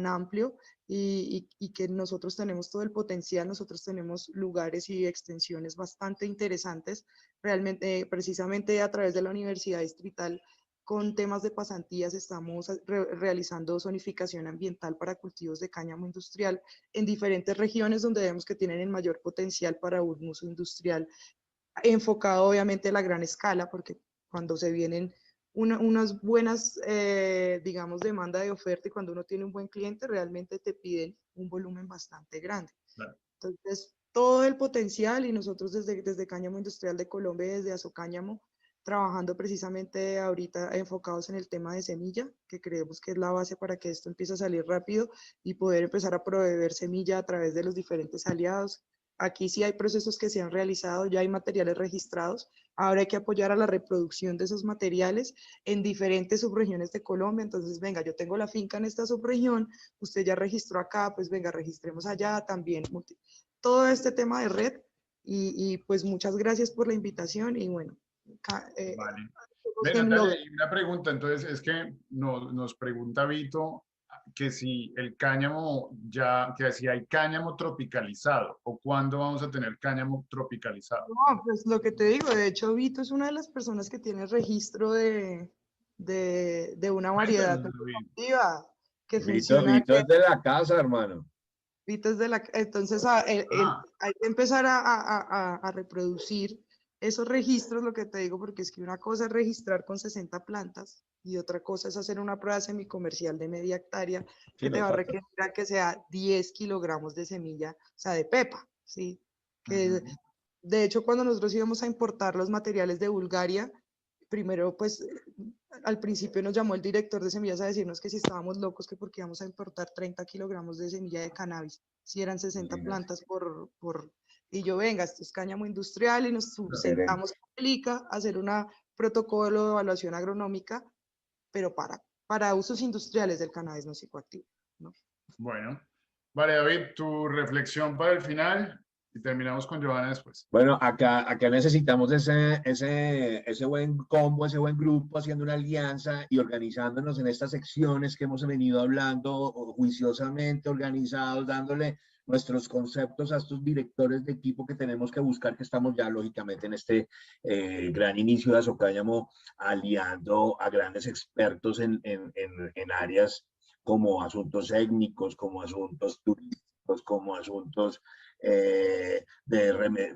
amplio y que nosotros tenemos todo el potencial, nosotros tenemos lugares y extensiones bastante interesantes, realmente precisamente a través de la Universidad Distrital con temas de pasantías estamos realizando zonificación ambiental para cultivos de cáñamo industrial en diferentes regiones donde vemos que tienen el mayor potencial para un uso industrial, enfocado obviamente a la gran escala, porque cuando se vienen unas buenas, digamos, demanda de oferta y cuando uno tiene un buen cliente, realmente te piden un volumen bastante grande. Claro. Entonces, todo el potencial y nosotros desde Cáñamo Industrial de Colombia y desde Azocáñamo, trabajando precisamente ahorita enfocados en el tema de semilla, que creemos que es la base para que esto empiece a salir rápido y poder empezar a proveer semilla a través de los diferentes aliados. Aquí sí hay procesos que se han realizado, ya hay materiales registrados. Ahora hay que apoyar a la reproducción de esos materiales en diferentes subregiones de Colombia. Entonces, venga, yo tengo la finca en esta subregión, usted ya registró acá, pues venga, registremos allá también. Todo este tema de red y pues muchas gracias por la invitación y bueno. Vale. Natalia, y una pregunta, entonces es que nos pregunta Vito que si el cáñamo que si hay cáñamo tropicalizado o cuándo vamos a tener cáñamo tropicalizado. No, pues lo que te digo, de hecho Vito es una de las personas que tiene registro de una variedad productiva que funciona. Vito es de la casa, hermano. Vito es de la, entonces hay que empezar a reproducir esos registros, lo que te digo, porque es que una cosa es registrar con 60 plantas y otra cosa es hacer una prueba semicomercial de media hectárea que te va a requerir que sea 10 kilogramos de semilla, o sea, de pepa, ¿sí? Que, de hecho, cuando nosotros íbamos a importar los materiales de Bulgaria, primero, pues, al principio nos llamó el director de semillas a decirnos que si estábamos locos, que porque íbamos a importar 30 kilogramos de semilla de cannabis, si eran 60 plantas y yo, venga, esto es cáñamo industrial, y nos sentamos con el ICA a hacer un protocolo de evaluación agronómica, pero para usos industriales del cannabis no psicoactivo, ¿no? Bueno, vale, David, tu reflexión para el final. Y terminamos con Johanna después. Bueno, acá necesitamos ese buen combo, ese buen grupo haciendo una alianza y organizándonos en estas secciones que hemos venido hablando juiciosamente, organizados, dándole nuestros conceptos a estos directores de equipo que tenemos que buscar, que estamos ya lógicamente en este gran inicio de Azocáñamo, aliando a grandes expertos en áreas como asuntos étnicos, como asuntos turísticos, como asuntos de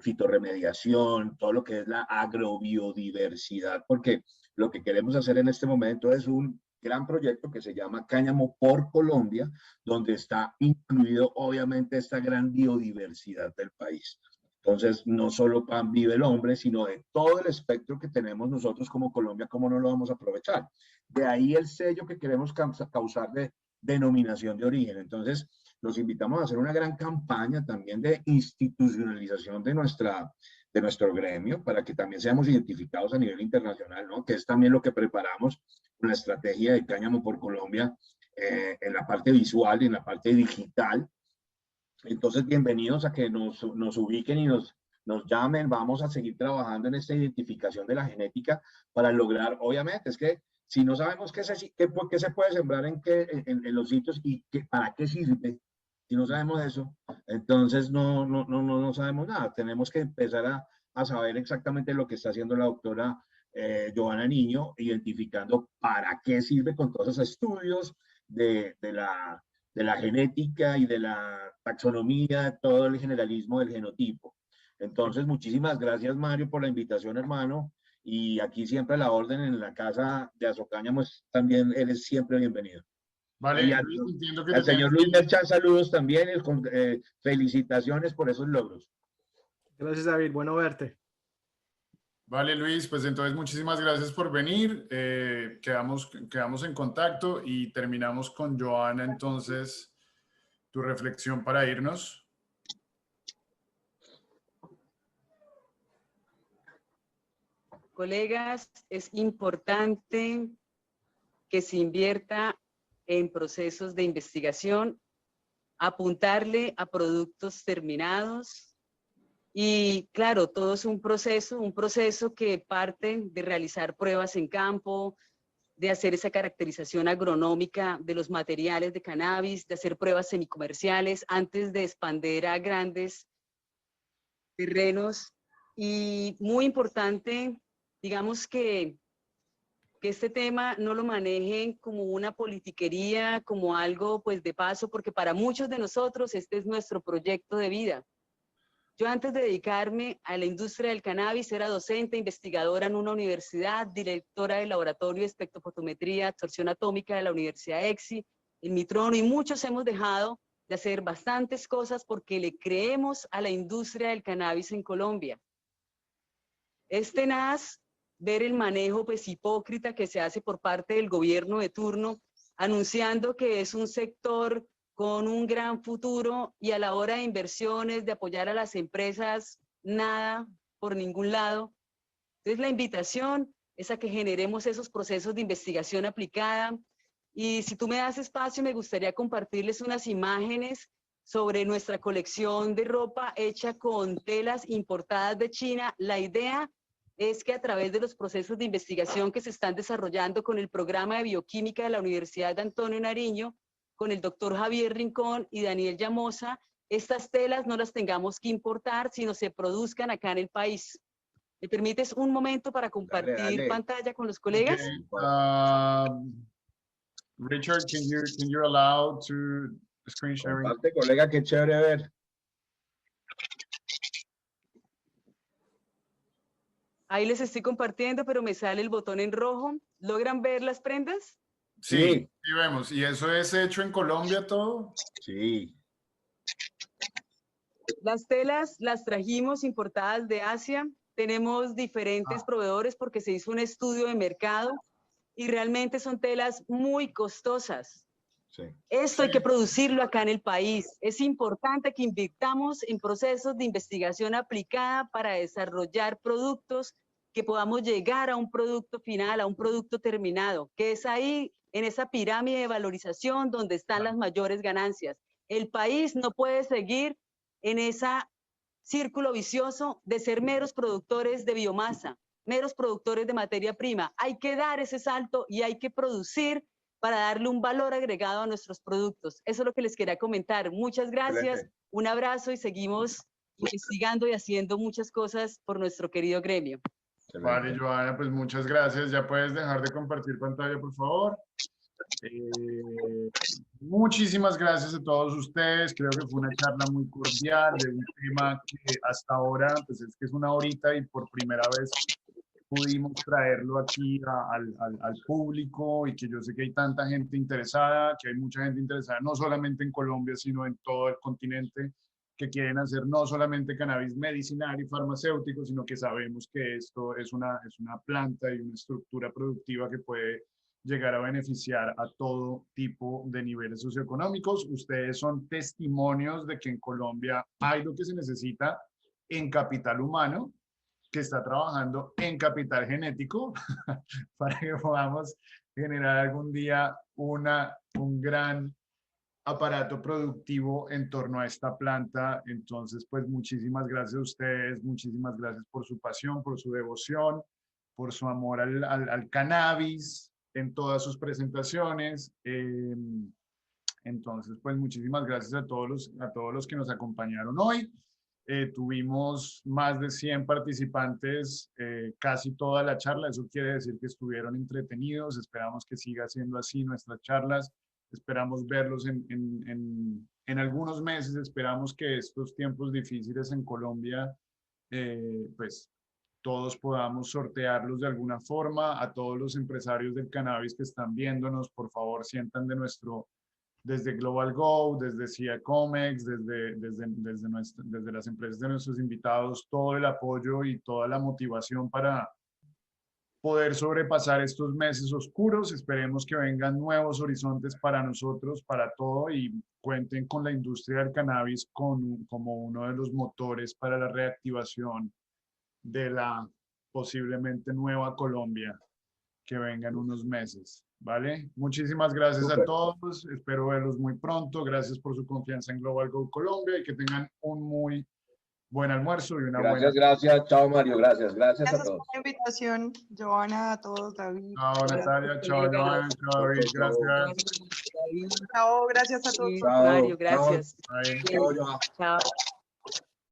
fitorremediación, todo lo que es la agrobiodiversidad, porque lo que queremos hacer en este momento es un gran proyecto que se llama Cáñamo por Colombia, donde está incluido obviamente esta gran biodiversidad del país. Entonces, no solo pan vive el hombre, sino de todo el espectro que tenemos nosotros como Colombia, ¿cómo no lo vamos a aprovechar? De ahí el sello que queremos causar de denominación de origen. Entonces, los invitamos a hacer una gran campaña también de institucionalización de nuestro gremio para que también seamos identificados a nivel internacional, ¿no? Que es también lo que preparamos con la estrategia de Cáñamo por Colombia en la parte visual y en la parte digital. Entonces, bienvenidos a que nos ubiquen y nos llamen. Vamos a seguir trabajando en esta identificación de la genética para lograr, obviamente, es que si no sabemos qué se puede sembrar en los sitios y para qué sirve, si no sabemos eso, entonces no sabemos nada. Tenemos que empezar a saber exactamente lo que está haciendo la doctora Johanna Niño, identificando para qué sirve con todos esos estudios de la genética y de la taxonomía, todo el generalismo del genotipo. Entonces, muchísimas gracias, Mario, por la invitación, hermano. Y aquí siempre a la orden en la casa de Azocáñamo, también eres siempre bienvenido. Vale, Y Luis, entiendo que al te señor tienes Luis Merchan, saludos también, felicitaciones por esos logros. Gracias, David. Bueno verte. Vale, Luis, pues entonces muchísimas gracias por venir. Quedamos en contacto y terminamos con Johanna, entonces, tu reflexión para irnos. Colegas, es importante que se invierta en procesos de investigación, apuntarle a productos terminados y claro, todo es un proceso que parte de realizar pruebas en campo, de hacer esa caracterización agronómica de los materiales de cannabis, de hacer pruebas semicomerciales antes de expandir a grandes terrenos. Y muy importante, digamos que este tema no lo manejen como una politiquería, como algo pues de paso, porque para muchos de nosotros este es nuestro proyecto de vida. Yo antes de dedicarme a la industria del cannabis era docente, investigadora en una universidad, directora del laboratorio de espectrofotometría, absorción atómica de la Universidad EXI, en mi trono, y muchos hemos dejado de hacer bastantes cosas porque le creemos a la industria del cannabis en Colombia. Es tenaz ver el manejo pues hipócrita que se hace por parte del gobierno de turno, anunciando que es un sector con un gran futuro y a la hora de inversiones, de apoyar a las empresas, nada por ningún lado. Entonces la invitación es a que generemos esos procesos de investigación aplicada y si tú me das espacio me gustaría compartirles unas imágenes sobre nuestra colección de ropa hecha con telas importadas de China. La idea es que a través de los procesos de investigación que se están desarrollando con el programa de bioquímica de la Universidad de Antonio Nariño, con el doctor Javier Rincón y Daniel Llamosa, estas telas no las tengamos que importar, sino se produzcan acá en el país. ¿Me permites un momento para compartir Dale. pantalla con los colegas? Richard, can you allow to screen sharing? Comparte, colega, qué chévere ver. Ahí les estoy compartiendo, pero me sale el botón en rojo. ¿Logran ver las prendas? Sí, sí vemos. ¿Y eso es hecho en Colombia todo? Sí. Las telas las trajimos importadas de Asia. Tenemos diferentes proveedores porque se hizo un estudio de mercado y realmente son telas muy costosas. Sí. Esto hay que producirlo acá en el país. Es importante que invirtamos en procesos de investigación aplicada para desarrollar productos que podamos llegar a un producto final, a un producto terminado, que es ahí en esa pirámide de valorización donde están las mayores ganancias. El país no puede seguir en esa círculo vicioso de ser meros productores de biomasa, meros productores de materia prima. Hay que dar ese salto y hay que producir para darle un valor agregado a nuestros productos. Eso es lo que les quería comentar. Muchas gracias, Excelente. un abrazo y seguimos investigando y haciendo muchas cosas por nuestro querido gremio. Vale, Joana, pues muchas gracias. Ya puedes dejar de compartir pantalla, por favor. Muchísimas gracias a todos ustedes. Creo que fue una charla muy cordial de un tema que hasta ahora, pues es que es una horita y por primera vez pudimos traerlo aquí al público y que yo sé que hay tanta gente interesada, que hay mucha gente interesada no solamente en Colombia, sino en todo el continente, que quieren hacer no solamente cannabis medicinal y farmacéutico, sino que sabemos que esto es una planta y una estructura productiva que puede llegar a beneficiar a todo tipo de niveles socioeconómicos. Ustedes son testimonios de que en Colombia hay lo que se necesita en capital humano, que está trabajando en capital genético para que podamos generar algún día un gran aparato productivo en torno a esta planta. Entonces, pues muchísimas gracias a ustedes, muchísimas gracias por su pasión, por su devoción, por su amor al cannabis en todas sus presentaciones. Entonces, pues muchísimas gracias a todos los que nos acompañaron hoy. Tuvimos más de 100 participantes, casi toda la charla. Eso quiere decir que estuvieron entretenidos. Esperamos que siga siendo así nuestras charlas. Esperamos verlos en algunos meses. Esperamos que estos tiempos difíciles en Colombia, pues todos podamos sortearlos de alguna forma. A todos los empresarios del cannabis que están viéndonos, por favor, sientan desde Global Go, desde CIA Comex, desde las empresas de nuestros invitados, todo el apoyo y toda la motivación para poder sobrepasar estos meses oscuros. Esperemos que vengan nuevos horizontes para nosotros, para todo, y cuenten con la industria del cannabis como uno de los motores para la reactivación de la posiblemente nueva Colombia que venga en unos meses. ¿Vale? Muchísimas gracias a todos. Espero verlos muy pronto. Gracias por su confianza en Global Go Colombia y que tengan un muy buen almuerzo y una buena... Gracias. Chao, Mario. Gracias a todos. Por la invitación, Joana, a todos, David. Chao, Natalia. Chao, Joana. Chao, David. Gracias. Chao, gracias a todos. Mario, gracias. Bye. Chao, Joana. Chao.